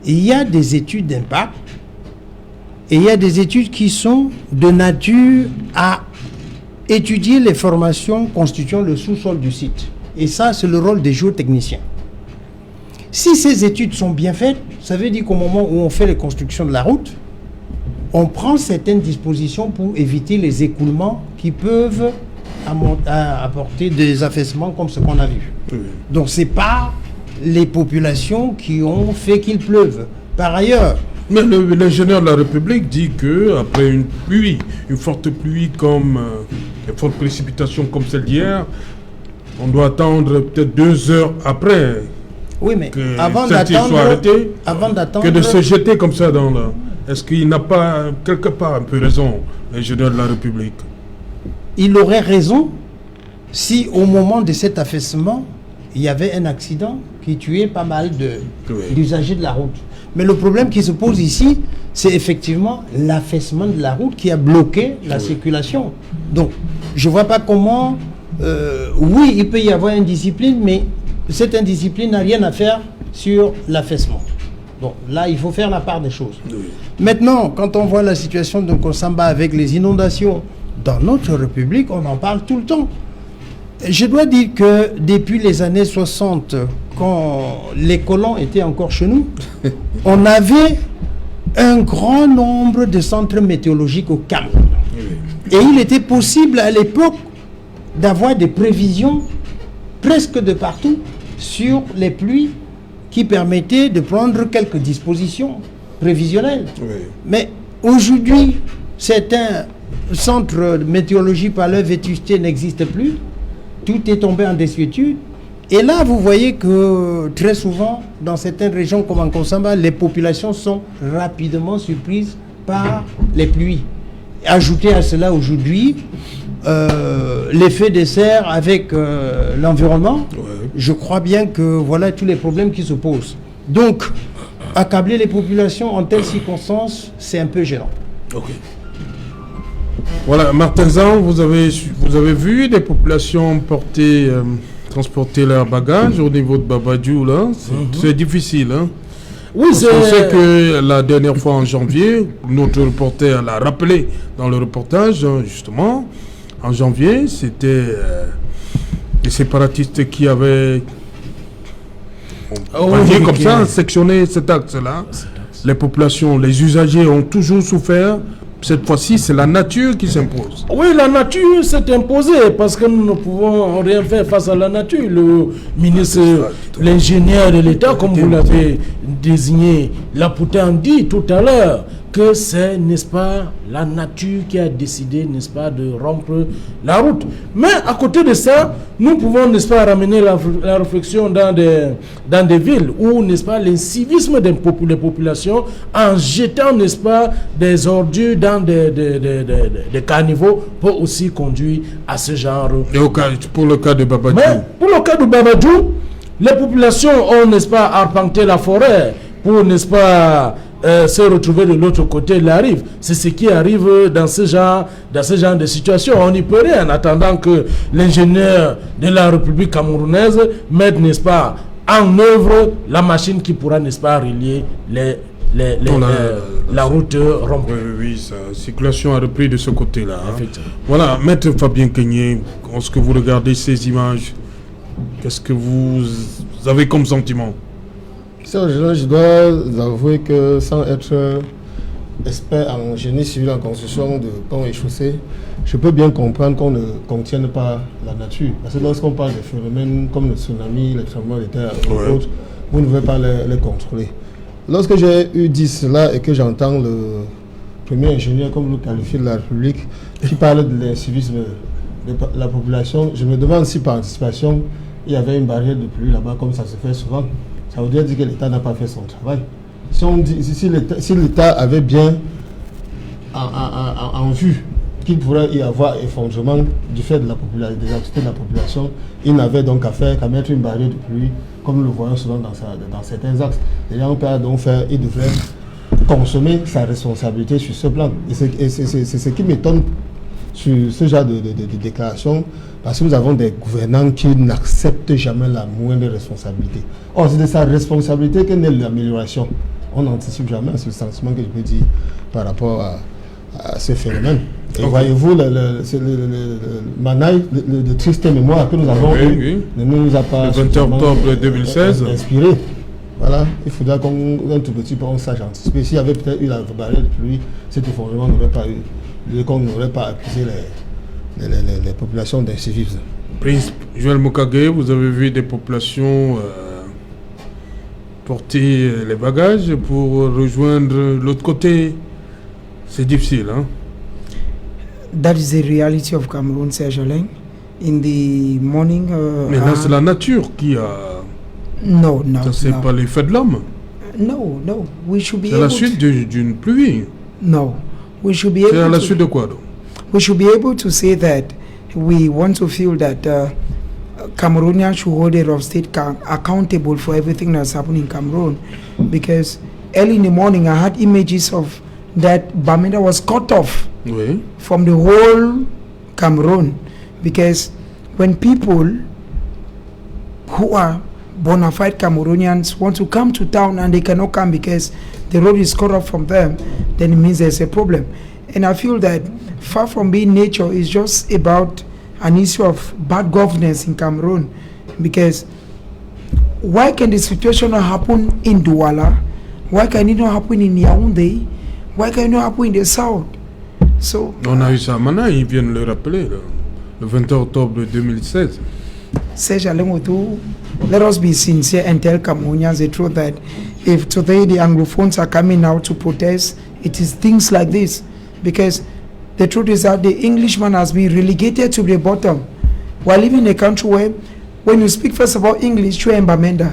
il y a des études d'impact et il y a des études qui sont de nature à étudier les formations constituant le sous-sol du site. Et ça, c'est le rôle des géotechniciens. Si ces études sont bien faites, ça veut dire qu'au moment où on fait les constructions de la route, on prend certaines dispositions pour éviter les écoulements qui peuvent apporter des affaissements comme ce qu'on a vu. Oui. Donc ce n'est pas les populations qui ont fait qu'il pleuve. Par ailleurs... Mais l'ingénieur de la République dit qu'après une pluie, une forte pluie comme une forte précipitation comme celle d'hier, on doit attendre peut-être 2 heures après. Oui, mais que avant d'attendre, que de se jeter comme ça dans la... Est-ce qu'il n'a pas quelque part un peu raison, l'ingénieur de la République? Il aurait raison si au moment de cet affaissement, il y avait un accident qui tuait pas mal d'usagers de la route. Mais le problème qui se pose ici, c'est effectivement l'affaissement de la route qui a bloqué la circulation. Donc, je ne vois pas comment... oui, il peut y avoir une discipline, mais cette indiscipline n'a rien à faire sur l'affaissement. Bon, là, il faut faire la part des choses. Oui. Maintenant, quand on voit la situation de Konsamba avec les inondations dans notre République, on en parle tout le temps. Je dois dire que depuis les années 60, quand les colons étaient encore chez nous, on avait un grand nombre de centres météorologiques au Cameroun. Et il était possible à l'époque d'avoir des prévisions presque de partout sur les pluies qui permettaient de prendre quelques dispositions prévisionnelles. Oui. Mais aujourd'hui, certains centres de météorologie par leur vétusté n'existent plus. Tout est tombé en désuétude. Et là, vous voyez que très souvent, dans certaines régions comme en Konsamba, les populations sont rapidement surprises par les pluies. Ajoutez à cela aujourd'hui l'effet de serre avec l'environnement, je crois bien que voilà tous les problèmes qui se posent. Donc, accabler les populations en telles circonstances, c'est un peu gênant. Ok. Voilà, Martin Zan, vous avez vu des populations transporter leurs bagages au niveau de Babadjou, là. C'est difficile, hein? Oui, on sait que la dernière fois en janvier, notre reporter l'a rappelé dans le reportage, justement, en janvier, c'était les séparatistes qui avaient, comme ça, sectionné cet axe-là. Les populations, les usagers ont toujours souffert. Cette fois-ci, c'est la nature qui s'impose. Oui, la nature s'est imposée parce que nous ne pouvons rien faire face à la nature. Le ministre, l'ingénieur de l'État, comme vous l'avez désigné, Lapoutin dit tout à l'heure que c'est, n'est-ce pas, la nature qui a décidé, n'est-ce pas, de rompre la route. Mais à côté de ça, nous pouvons, n'est-ce pas, ramener la réflexion dans des villes où, n'est-ce pas, l'incivisme des populations en jetant, n'est-ce pas, des ordures dans des caniveaux peut aussi conduire à ce genre. Et pour le cas de Babadjou. Mais pour le cas de Babadjou, les populations ont, n'est-ce pas, arpenté la forêt pour, n'est-ce pas, se retrouver de l'autre côté de la rive. C'est ce qui arrive dans ce genre de situation. On n'y peut rien en attendant que l'ingénieur de la République camerounaise mette, n'est-ce pas, en œuvre la machine qui pourra, n'est-ce pas, relier la route rompue. Oui, sa circulation a repris de ce côté-là. Hein. Voilà, Maître Fabien Kenyé, lorsque vous regardez ces images, qu'est-ce que vous avez comme sentiment? Je dois avouer que sans être expert en génie civil, en construction de ponts et chaussées, je peux bien comprendre qu'on ne contienne pas la nature. Parce que lorsqu'on parle de phénomènes comme le tsunami, les tremblements de terre et autres, vous ne pouvez pas les contrôler. Lorsque j'ai dit cela et que j'entends le premier ingénieur, comme vous le qualifiez, de la République, qui parle de l'incivisme de la population, je me demande si par anticipation, il y avait une barrière de pluie là-bas, comme ça se fait souvent. Ça voudrait dire que l'État n'a pas fait son travail. Si l'État avait bien en vue qu'il pourrait y avoir effondrement du fait de des activités de la population, il n'avait donc qu'à mettre une barrière de pluie, comme nous le voyons souvent dans certains axes. Les gens il devrait consommer sa responsabilité sur ce plan. Et c'est ce qui m'étonne sur ce genre de déclaration, parce que nous avons des gouvernants qui n'acceptent jamais la moindre responsabilité. Or, c'est de sa responsabilité que naît l'amélioration. On n'anticipe jamais, c'est le sentiment que je peux dire par rapport à ce phénomène. Et voyez-vous, le Manaï, de triste mémoire que nous avons eu, ne nous a pas... Le 20 octobre 2016. Inspiré. Voilà, il faudra qu'un tout petit peu on sache anticiper. S'il y avait peut-être eu la barrière de pluie, cet effondrement n'aurait pas eu, qu'on n'aurait pas accusé les populations d'incivisme. Prince Joël Mokage, vous avez vu des populations porter les bagages pour rejoindre l'autre côté. C'est difficile, hein? That is the reality of Cameroon, Serge Alain. In the morning... Mais là, c'est la nature qui a... No. C'est pas l'effet de l'homme. No. We should be c'est la suite d'une pluie. No. We should be able c'est à la suite de quoi, donc? We should be able to say that we want to feel that Cameroonians should hold the of state accountable for everything that's happening in Cameroon. Because early in the morning, I had images of that Bamenda was cut off from the whole Cameroon. Because when people who are bona fide Cameroonians want to come to town and they cannot come because the road is cut off from them, then it means there's a problem. And I feel that far from being nature, is just about an issue of bad governance in Cameroon. Because why can the situation not happen in Douala? Why can it not happen in Yaoundé? Why can it not happen in the south? So, on a eu ça maintenant, ils viennent le rappeler, le 20 octobre 2016. Serge Alengoto, let us be sincere and tell Cameroonians the truth that if today the Anglophones are coming out to protest, it is things like this. Because the truth is that the Englishman has been relegated to the bottom. While living in a country where, when you speak first of all English, tu es un Bamenda.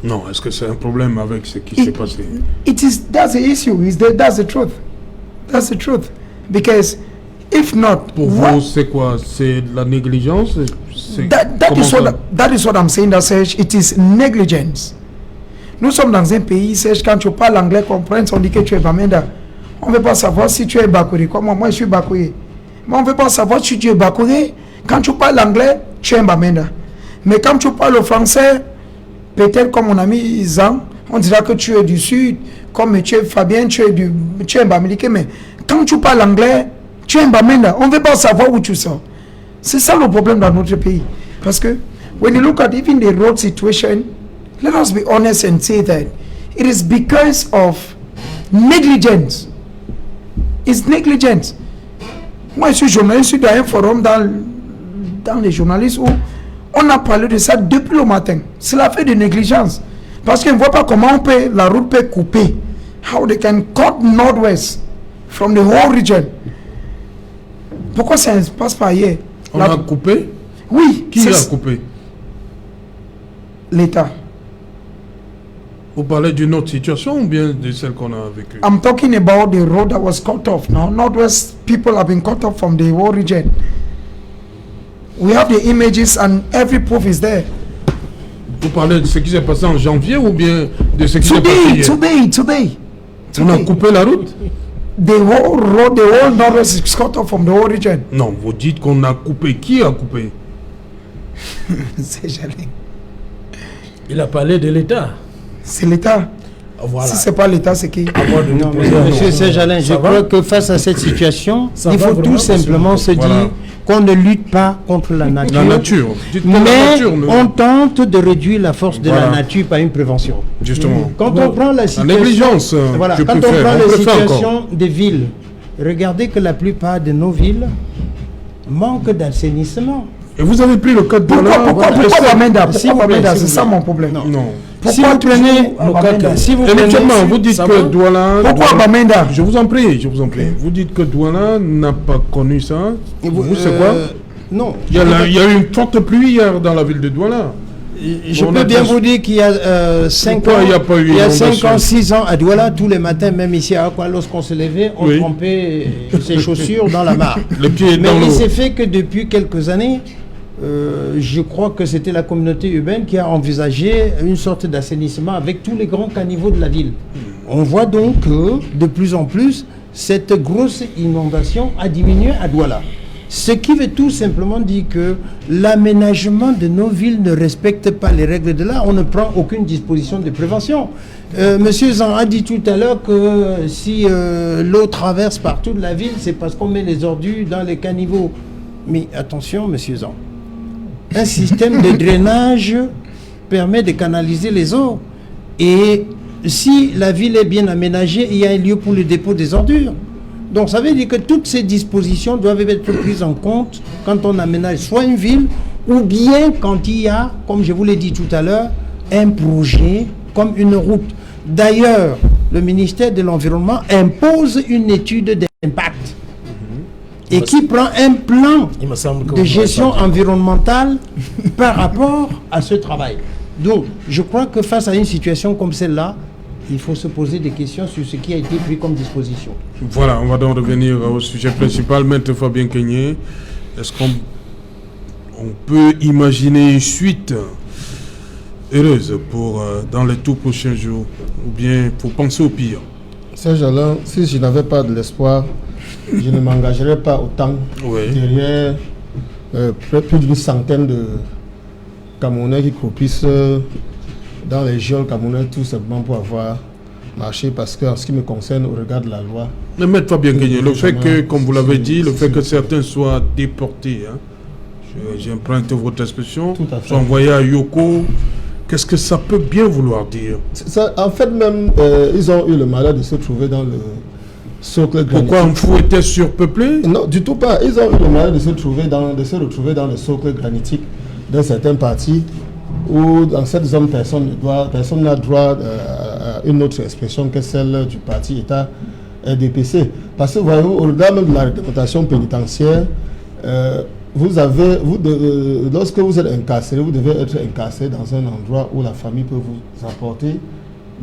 Non, est-ce que c'est un problème avec ce qui s'est passé? That's the issue. That's the truth. That's the truth. Because if not... Pour vous, c'est quoi? C'est de la négligence? That is what I'm saying, that says it is negligence. Nous sommes dans un pays, quand tu parles anglais, comprends, on dit que tu es Bamenda. On ne veut pas savoir si tu es Bakouré. Comme moi, je suis Bakouré. Mais on ne veut pas savoir si tu es Bakouré. Quand tu parles anglais, tu es un Bamenda. Mais quand tu parles français, peut-être comme mon ami Izan, on dira que tu es du Sud. Comme tu es Fabien, tu es un Bamilike. Mais quand tu parles anglais, tu es un Bamenda. On ne veut pas savoir où tu sors. C'est ça le problème dans notre pays. Parce que, when you look at even the road situation, let us be honest and say that it is because of negligence. It's negligence. Moi, je suis journaliste, je suis dans un forum dans les journalistes où on a parlé de ça depuis le matin. C'est la fait de négligence. Parce qu'on ne voit pas comment la route peut couper. How they can cut northwest from the whole region. Pourquoi ça ne se passe pas hier? On a coupé? Oui. Qui a coupé? L'État. Vous parlez d'une autre situation ou bien de celle qu'on a vécue? I'm talking about the road that was cut off. Now, Northwest people have been cut off from the whole region. We have the images and every proof is there. Vous parlez de ce qui s'est passé en janvier ou bien de ce qui s'est passé hier? Today. On a coupé la route? The whole road, the whole Northwest is cut off from the whole region. Non, vous dites qu'on a coupé. Qui a coupé? C'est Jalin. Il a parlé de l'État. C'est l'État. Voilà. Si ce n'est pas l'État, c'est qui? Non, Monsieur Serge-Alain, je crois que face à cette situation, il faut tout simplement se dire qu'on ne lutte pas contre la nature. Mais on tente de réduire la force de la nature par une prévention. Justement. Quand on prend la situation, négligence, quand on prend la situation des villes, regardez que la plupart de nos villes manquent d'assainissement. Et vous avez pris le cas de Douala. Pourquoi Bamenda? C'est ça mon problème. Non. Si vous prenez vous dites que Douala. Pourquoi Bamenda? Je vous en prie. Vous dites que Douala n'a pas connu ça. Vous, c'est quoi? Non. Il y a eu une forte pluie hier dans la ville de Douala. Je peux bien vous dire qu'il y a 5 ans, 6 ans à Douala, tous les matins, même ici à Aqua, lorsqu'on se levait, on trempait ses chaussures dans la mare. Mais il s'est fait que depuis quelques années, je crois que c'était la communauté urbaine qui a envisagé une sorte d'assainissement avec tous les grands caniveaux de la ville. On voit donc que de plus en plus, cette grosse inondation a diminué à Douala. Ce qui veut tout simplement dire que l'aménagement de nos villes ne respecte pas les règles de l'art. On ne prend aucune disposition de prévention. Monsieur Zan a dit tout à l'heure que si l'eau traverse partout de la ville, c'est parce qu'on met les ordures dans les caniveaux. Mais attention, monsieur Zan, un système de drainage permet de canaliser les eaux. Et si la ville est bien aménagée, il y a un lieu pour le dépôt des ordures. Donc ça veut dire que toutes ces dispositions doivent être prises en compte quand on aménage soit une ville ou bien quand il y a, comme je vous l'ai dit tout à l'heure, un projet comme une route. D'ailleurs, le ministère de l'Environnement impose une étude d'impact et qui prend un plan de gestion environnementale par rapport à ce travail. Donc, je crois que face à une situation comme celle-là, il faut se poser des questions sur ce qui a été pris comme disposition. Voilà, on va donc revenir au sujet principal. Maître Fabien Kenyé, est-ce qu'on peut imaginer une suite heureuse pour dans les tout prochains jours, ou bien faut penser au pire? Serge-Alain, si je n'avais pas de l'espoir, je ne m'engagerais pas autant derrière plus d'une centaine de Camerounais qui croupissent dans les geôles camerounais tout simplement pour avoir marché, parce qu'en ce qui me concerne, au regard de la loi... Mais Maître Fabien Kenyé, le fait que, comme vous l'avez dit, le fait que certains soient déportés, hein, j'emprunte votre expression, soient envoyés à Yoko, qu'est-ce que ça peut bien vouloir dire? Ça, en fait, même, ils ont eu le malheur de se trouver dans le socle granitique. Pourquoi Mfou était surpeuplé? Non, du tout pas. Ils ont eu le malheur de se retrouver dans le socle granitique d'un certain parti, où dans cette zone, personne n'a droit à une autre expression que celle du parti État RDPC. Parce que voyez-vous, au-delà même de la réglementation pénitentiaire, lorsque vous êtes incarcéré, vous devez être incarcéré dans un endroit où la famille peut vous apporter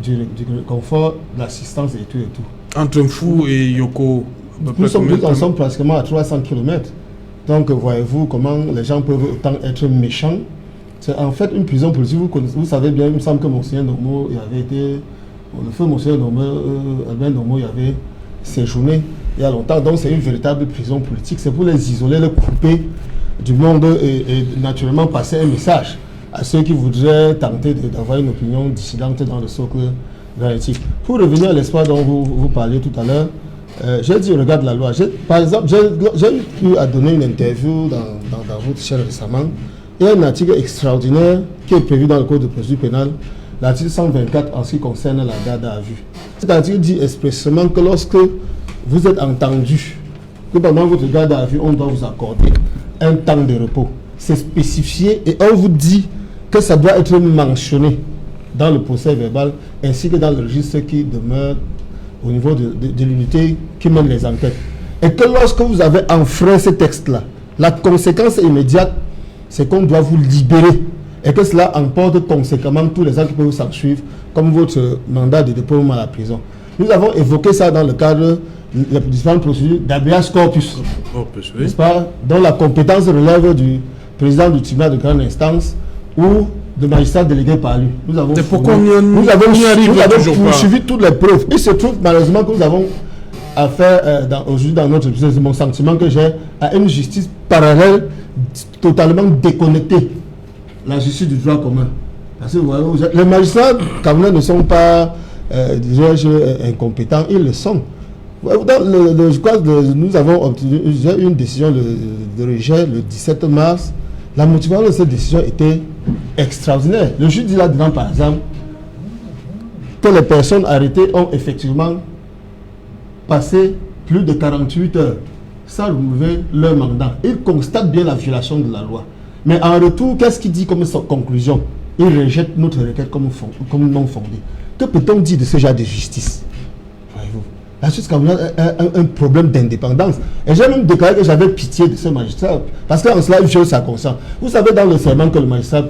du confort, de l'assistance et tout et tout. Entre Mfou et Yoko, nous sommes pratiquement à 300 km. Donc voyez-vous comment les gens peuvent autant être méchants. C'est en fait une prison politique. Vous savez bien, il me semble que Monseigneur Nomo avait été, le feu Monseigneur Nomo, Albert Nomo, il avait séjourné il y a longtemps. Donc c'est une véritable prison politique. C'est pour les isoler, les couper du monde et naturellement passer un message à ceux qui voudraient tenter d'avoir une opinion dissidente dans le socle granitique. Pour revenir à l'espoir dont vous parliez tout à l'heure, j'ai dit au regard de la loi. Par exemple, j'ai pu donner une interview dans votre chaîne récemment. Il y a un article extraordinaire qui est prévu dans le Code de procédure pénale, l'article 124 en ce qui concerne la garde à vue. Cet article dit expressément que lorsque vous êtes entendu, que pendant votre garde à vue, on doit vous accorder un temps de repos. C'est spécifié et on vous dit que ça doit être mentionné dans le procès verbal ainsi que dans le registre qui demeure au niveau de l'unité qui mène les enquêtes. Et que lorsque vous avez enfreint ce texte-là, la conséquence immédiate, c'est qu'on doit vous libérer et que cela emporte conséquemment tous les actes qui peuvent vous suivre, comme votre mandat de dépôt à la prison. Nous avons évoqué ça dans le cadre des différentes procédures d'habeas corpus, n'est-ce pas, dont la compétence relève du président du tribunal de grande instance ou de magistrat délégué par lui. Nous avons poursuivi toutes les preuves. Il se trouve malheureusement que nous avons affaire aujourd'hui dans notre business, mon sentiment que j'ai à une justice parallèle totalement déconnectée, la justice du droit commun. Parce que les magistrats camerounais ne sont pas incompétents, ils le sont. Je crois que nous avons obtenu une décision de rejet le 17 mars. La motivation de cette décision était extraordinaire. Le juge dit là-dedans, par exemple, que les personnes arrêtées ont effectivement passé plus de 48 heures sans renouveler leur mandat. Il constate bien la violation de la loi. Mais en retour, qu'est-ce qu'il dit comme conclusion? Il rejette notre requête comme non fondée. Que peut-on dire de ce genre de justice? Voyez-vous, la justice camerounaise a un problème d'indépendance. Et j'ai même déclaré que j'avais pitié de ce magistrat. Parce qu'en cela, il juge sa conscience. Vous savez, dans le serment que le magistrat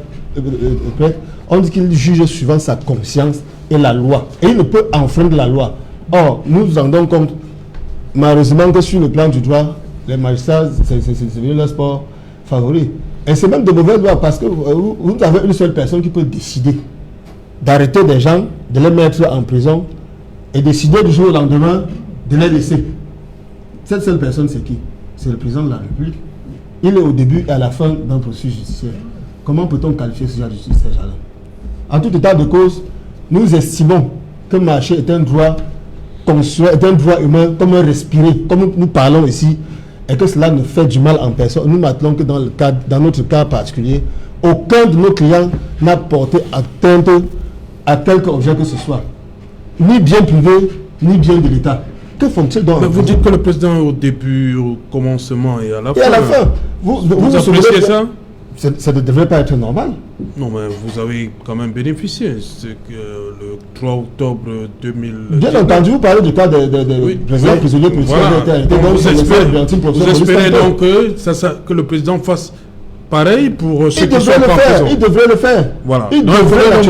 prête, on dit qu'il juge suivant sa conscience et la loi. Et il ne peut enfreindre la loi. Or, nous nous rendons compte, malheureusement, que sur le plan du droit, les magistrats, c'est devenu leur sport favori. Et c'est même de mauvaise loi parce que vous avez une seule personne qui peut décider d'arrêter des gens, de les mettre en prison et décider du jour au lendemain de les laisser. Cette seule personne, c'est qui? C'est le président de la République. Il est au début et à la fin d'un processus judiciaire. Comment peut-on qualifier ce genre de justice, ces gens-là? En tout état de cause, nous estimons que marcher est un droit constitutionnel, est un droit humain, comme un respirer, comme nous parlons ici, et que cela ne fait du mal en personne. Nous m'attendons que dans notre cas particulier, aucun de nos clients n'a porté atteinte à quelque objet que ce soit, ni bien privé, ni bien de l'État. Que font-ils donc? Mais vous dites que le président au début, au commencement et à la fin. Et à la fin, vous appréciez ça? Ça ne devrait pas être normal. Non, mais vous avez quand même bénéficié. C'est que le 3 octobre 2000. Bien entendu, vous parlez du cas des présidents prisonniers politiques. Vous espérez donc que le président fasse pareil pour ceux qui sont en prison. Il devrait le faire. Voilà. Il devrait le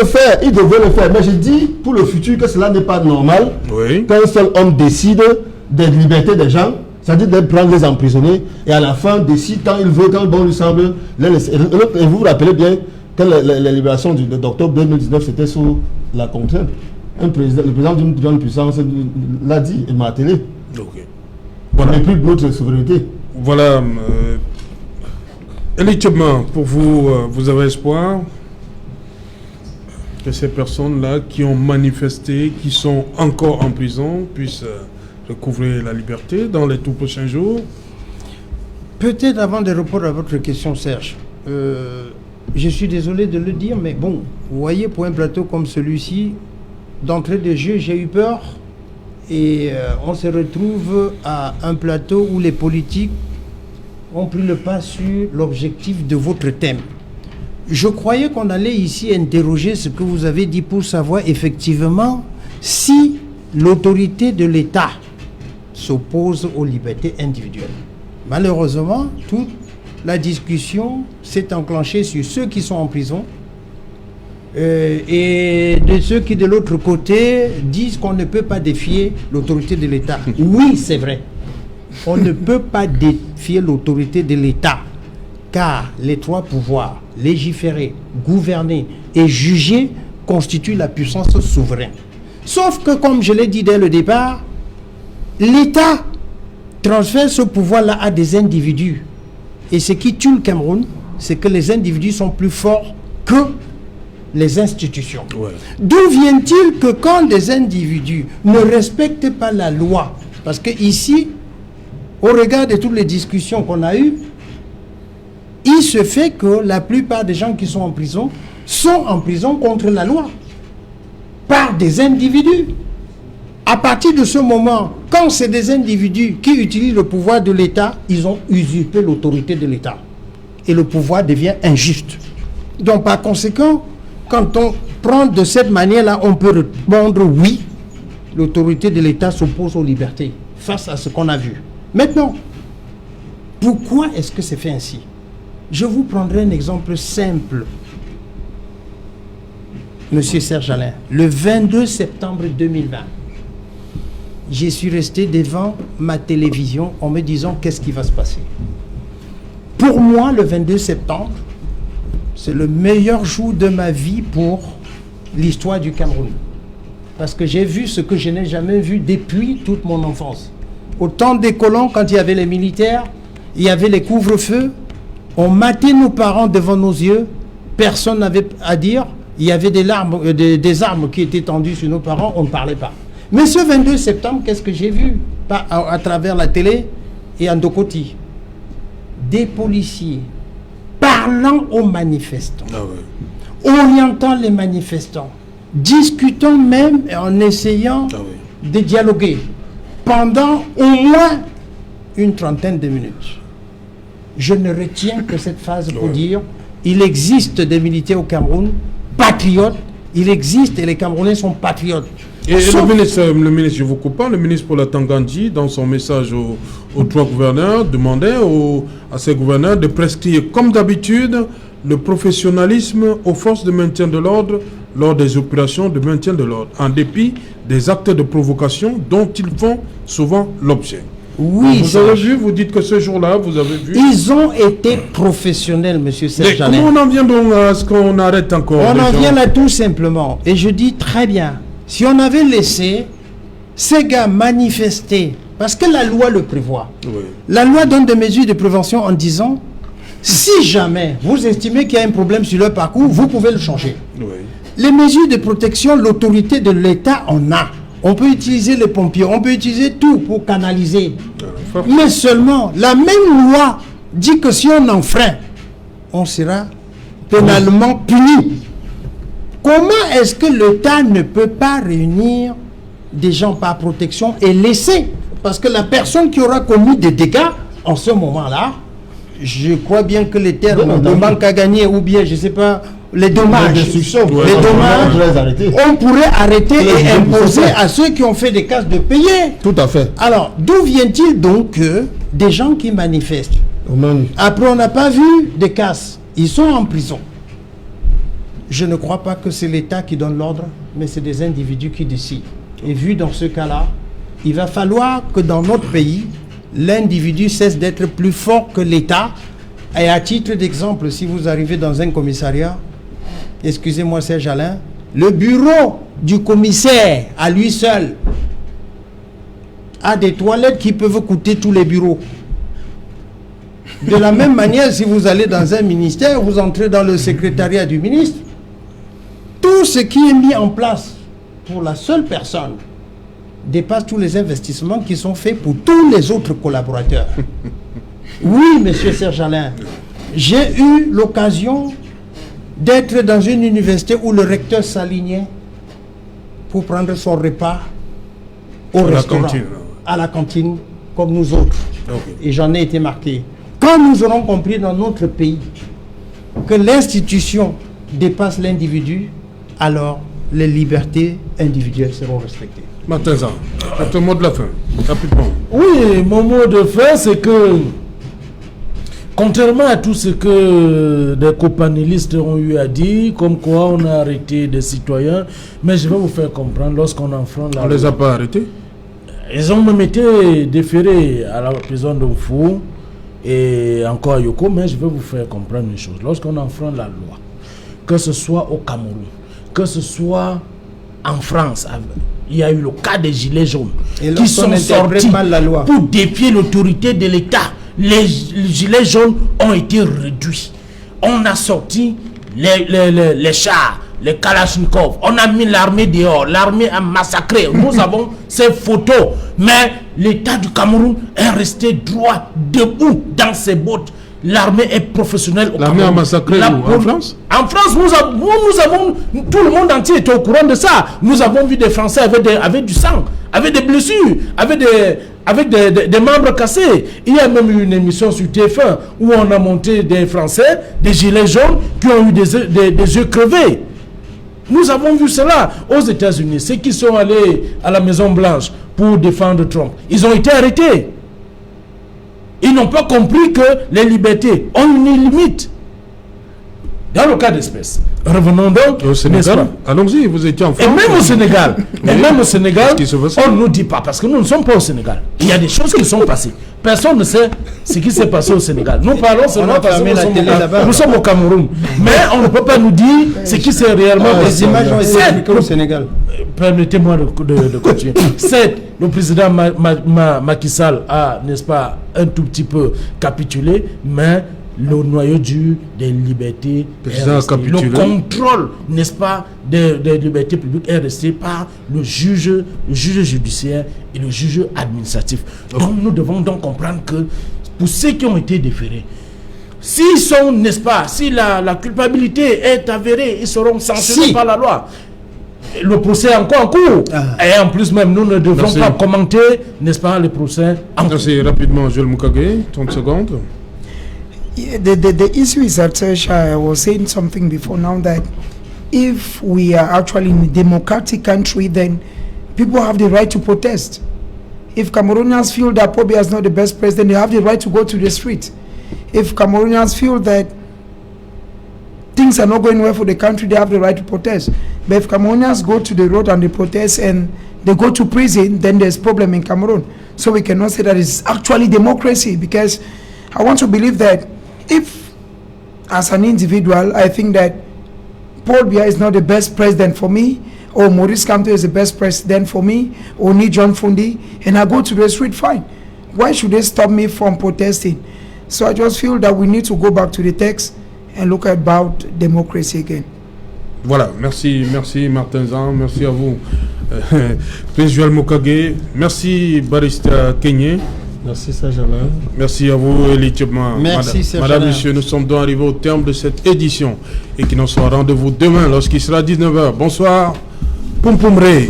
faire. Il devrait le faire. Mais je dis pour le futur que cela n'est pas normal. Oui. Qu'un seul homme décide des libertés des gens. C'est-à-dire de prendre les emprisonnés et à la fin décide quand il veut, quand bon lui semble, les laisser. Et vous vous rappelez bien que la libération d'octobre 2019 c'était sous la contrainte. Le président d'une grande puissance l'a dit et m'a télé. Voilà. On n'est plus de notre souveraineté. Voilà. Élitement, pour vous, vous avez espoir que ces personnes-là qui ont manifesté, qui sont encore en prison, puissent recouvrer la liberté dans les tout prochains jours? Peut-être avant de répondre à votre question, Serge, je suis désolé de le dire, mais bon, vous voyez, pour un plateau comme celui-ci, d'entrée de jeu, j'ai eu peur et on se retrouve à un plateau où les politiques ont pris le pas sur l'objectif de votre thème. Je croyais qu'on allait ici interroger ce que vous avez dit pour savoir effectivement si l'autorité de l'État s'oppose aux libertés individuelles. Malheureusement, toute la discussion s'est enclenchée sur ceux qui sont en prison et de ceux qui, de l'autre côté, disent qu'on ne peut pas défier l'autorité de l'État. Oui, c'est vrai. On ne peut pas défier l'autorité de l'État, car les trois pouvoirs, légiférer, gouverner et juger, constituent la puissance souveraine. Sauf que, comme je l'ai dit dès le départ, l'État transfère ce pouvoir-là à des individus. Et ce qui tue le Cameroun, c'est que les individus sont plus forts que les institutions. Ouais. D'où vient-il que quand des individus ne respectent pas la loi, parce que ici, au regard de toutes les discussions qu'on a eues, il se fait que la plupart des gens qui sont en prison contre la loi, par des individus. À partir de ce moment, quand c'est des individus qui utilisent le pouvoir de l'État, ils ont usurpé l'autorité de l'État. Et le pouvoir devient injuste. Donc par conséquent, quand on prend de cette manière-là, on peut répondre oui, l'autorité de l'État s'oppose aux libertés face à ce qu'on a vu. Maintenant, pourquoi est-ce que c'est fait ainsi? Je vous prendrai un exemple simple. Monsieur Serge Alain, le 22 septembre 2020, je suis resté devant ma télévision en me disant qu'est-ce qui va se passer. Pour moi, le 22 septembre, c'est le meilleur jour de ma vie pour l'histoire du Cameroun. Parce que j'ai vu ce que je n'ai jamais vu depuis toute mon enfance. Au temps des colons, quand il y avait les militaires, il y avait les couvre-feux, on matait nos parents devant nos yeux, personne n'avait à dire, il y avait des armes qui étaient tendues sur nos parents, on ne parlait pas. Mais ce 22 septembre, qu'est-ce que j'ai vu à travers la télé et en Dokoti? Des policiers parlant aux manifestants, orientant les manifestants, discutant même et en essayant de dialoguer pendant au moins une trentaine de minutes. Je ne retiens que cette phase pour dire il existe des militaires au Cameroun, patriotes, il existe et les Camerounais sont patriotes. Et le ministre, je vous coupe pas, le ministre pour la Tangandji, dans son message aux 3 gouverneurs, demandait à ces gouverneurs de prescrire, comme d'habitude, le professionnalisme aux forces de maintien de l'ordre lors des opérations de maintien de l'ordre, en dépit des actes de provocation dont ils font souvent l'objet. Oui, vous avez vu, vous dites que ce jour-là, vous avez vu. Ils ont été professionnels, monsieur Serge Alain. Comment on en vient donc à ce qu'on arrête encore? On en vient là tout simplement. Et je dis très bien, si on avait laissé ces gars manifester, parce que la loi le prévoit, la loi donne des mesures de prévention en disant, si jamais vous estimez qu'il y a un problème sur leur parcours, vous pouvez le changer. Les mesures de protection, l'autorité de l'État en a. On peut utiliser les pompiers, on peut utiliser tout pour canaliser. Mais seulement, la même loi dit que si on enfreint, on sera pénalement puni. Comment est-ce que l'État ne peut pas réunir des gens par protection et laisser? Parce que la personne qui aura commis des dégâts en ce moment-là, je crois bien que les termes de manque à gagner ou bien, je ne sais pas, les dommages, on pourrait arrêter et imposer à ceux qui ont fait des casses de payer. Tout à fait. Alors, d'où vient-il donc que des gens qui manifestent, après on n'a pas vu des casses, ils sont en prison? Je ne crois pas que c'est l'État qui donne l'ordre, mais c'est des individus qui décident. Et vu dans ce cas-là, il va falloir que dans notre pays, l'individu cesse d'être plus fort que l'État. Et à titre d'exemple, si vous arrivez dans un commissariat, excusez-moi Serge Alain, le bureau du commissaire à lui seul a des toilettes qui peuvent coûter tous les bureaux. De la même manière, si vous allez dans un ministère, vous entrez dans le secrétariat du ministre, tout ce qui est mis en place pour la seule personne dépasse tous les investissements qui sont faits pour tous les autres collaborateurs. Oui, monsieur Serge Alain, j'ai eu l'occasion d'être dans une université où le recteur s'alignait pour prendre son repas au restaurant, à la cantine, comme nous autres. Et j'en ai été marqué. Quand nous aurons compris dans notre pays que l'institution dépasse l'individu, alors les libertés individuelles seront respectées. Matanza, votre mot de la fin, rapidement. Oui, mon mot de fin, c'est que, contrairement à tout ce que des copanélistes ont eu à dire, comme quoi on a arrêté des citoyens, mais je vais vous faire comprendre, lorsqu'on enfreint la loi... On ne les a pas arrêtés? Ils ont même été déférés à la prison de Mfou et encore à Yoko, mais je vais vous faire comprendre une chose. Lorsqu'on enfreint la loi, que ce soit au Cameroun, que ce soit en France, il y a eu le cas des gilets jaunes qui sont sortis la loi pour défier l'autorité de l'État. Les gilets jaunes ont été réduits. On a sorti les chars, les Kalachnikov. On a mis l'armée dehors. L'armée a massacré. Nous avons ces photos. Mais l'État du Cameroun est resté droit, debout dans ses bottes. L'armée est professionnelle au Cameroun. L'armée a massacré en France? En France, nous avons, tout le monde entier est au courant de ça. Nous avons vu des Français avec du sang, avec des blessures, avec des membres cassés. Il y a même eu une émission sur TF1 où on a monté des Français, des gilets jaunes qui ont eu des yeux crevés. Nous avons vu cela aux États-Unis. Ceux qui sont allés à la Maison Blanche pour défendre Trump, ils ont été arrêtés. Ils n'ont pas compris que les libertés ont une limite. Dans le cas d'espèce. Revenons donc au Sénégal. Allons-y, vous étiez en France. Et même au Sénégal, on ne nous dit pas, parce que nous ne sommes pas au Sénégal. Il y a des choses qui sont passées. Personne ne sait ce qui s'est passé au Sénégal. Nous parlons seulement parce que nous sommes au Cameroun. Mais on ne peut pas nous dire ce qui s'est réellement passé. Les images ont été publiées au Sénégal. Permettez-moi de continuer. Le président Macky Sall a, n'est-ce pas, un tout petit peu capitulé, mais le noyau dur des libertés est Président resté. Le capitulé. contrôle, n'est-ce pas, des libertés publiques est resté par le juge judiciaire et le juge administratif. Donc nous devons donc comprendre que pour ceux qui ont été déférés, s'ils sont, n'est-ce pas, si la culpabilité est avérée, ils seront sanctionnés par la loi. Le procès est encore en cours. Et en plus même, nous ne devons pas commenter, n'est-ce pas, le procès en cours. Merci. Rapidement, Joël Mukage, 30 secondes. Yeah, the issue is that I was saying something before now that if we are actually in a democratic country, then people have the right to protest. If Cameroonians feel that Paul Biya is not the best president, they have the right to go to the street. If Cameroonians feel that things are not going well for the country, they have the right to protest. But if Cameroonians go to the road and they protest and they go to prison, then there's problem in Cameroon. So we cannot say that it's actually democracy, because I want to believe that if, as an individual, I think that Paul Biya is not the best president for me, or Maurice Kamto is the best president for me, or Ni John Fundi, and I go to the street, fine. Why should they stop me from protesting? So I just feel that we need to go back to the text and look about democracy again. Voilà, merci Martin Zan, merci à vous. Président Joël Mukage, merci Barista Kenyé. Merci Serge-Alain. Merci à vous Elie Thiopman. Merci Serge-Alain. Madame, Monsieur, nous sommes donc arrivés au terme de cette édition et qui nous sera rendez-vous demain lorsqu'il sera 19h. Bonsoir, Poum Poum Ré.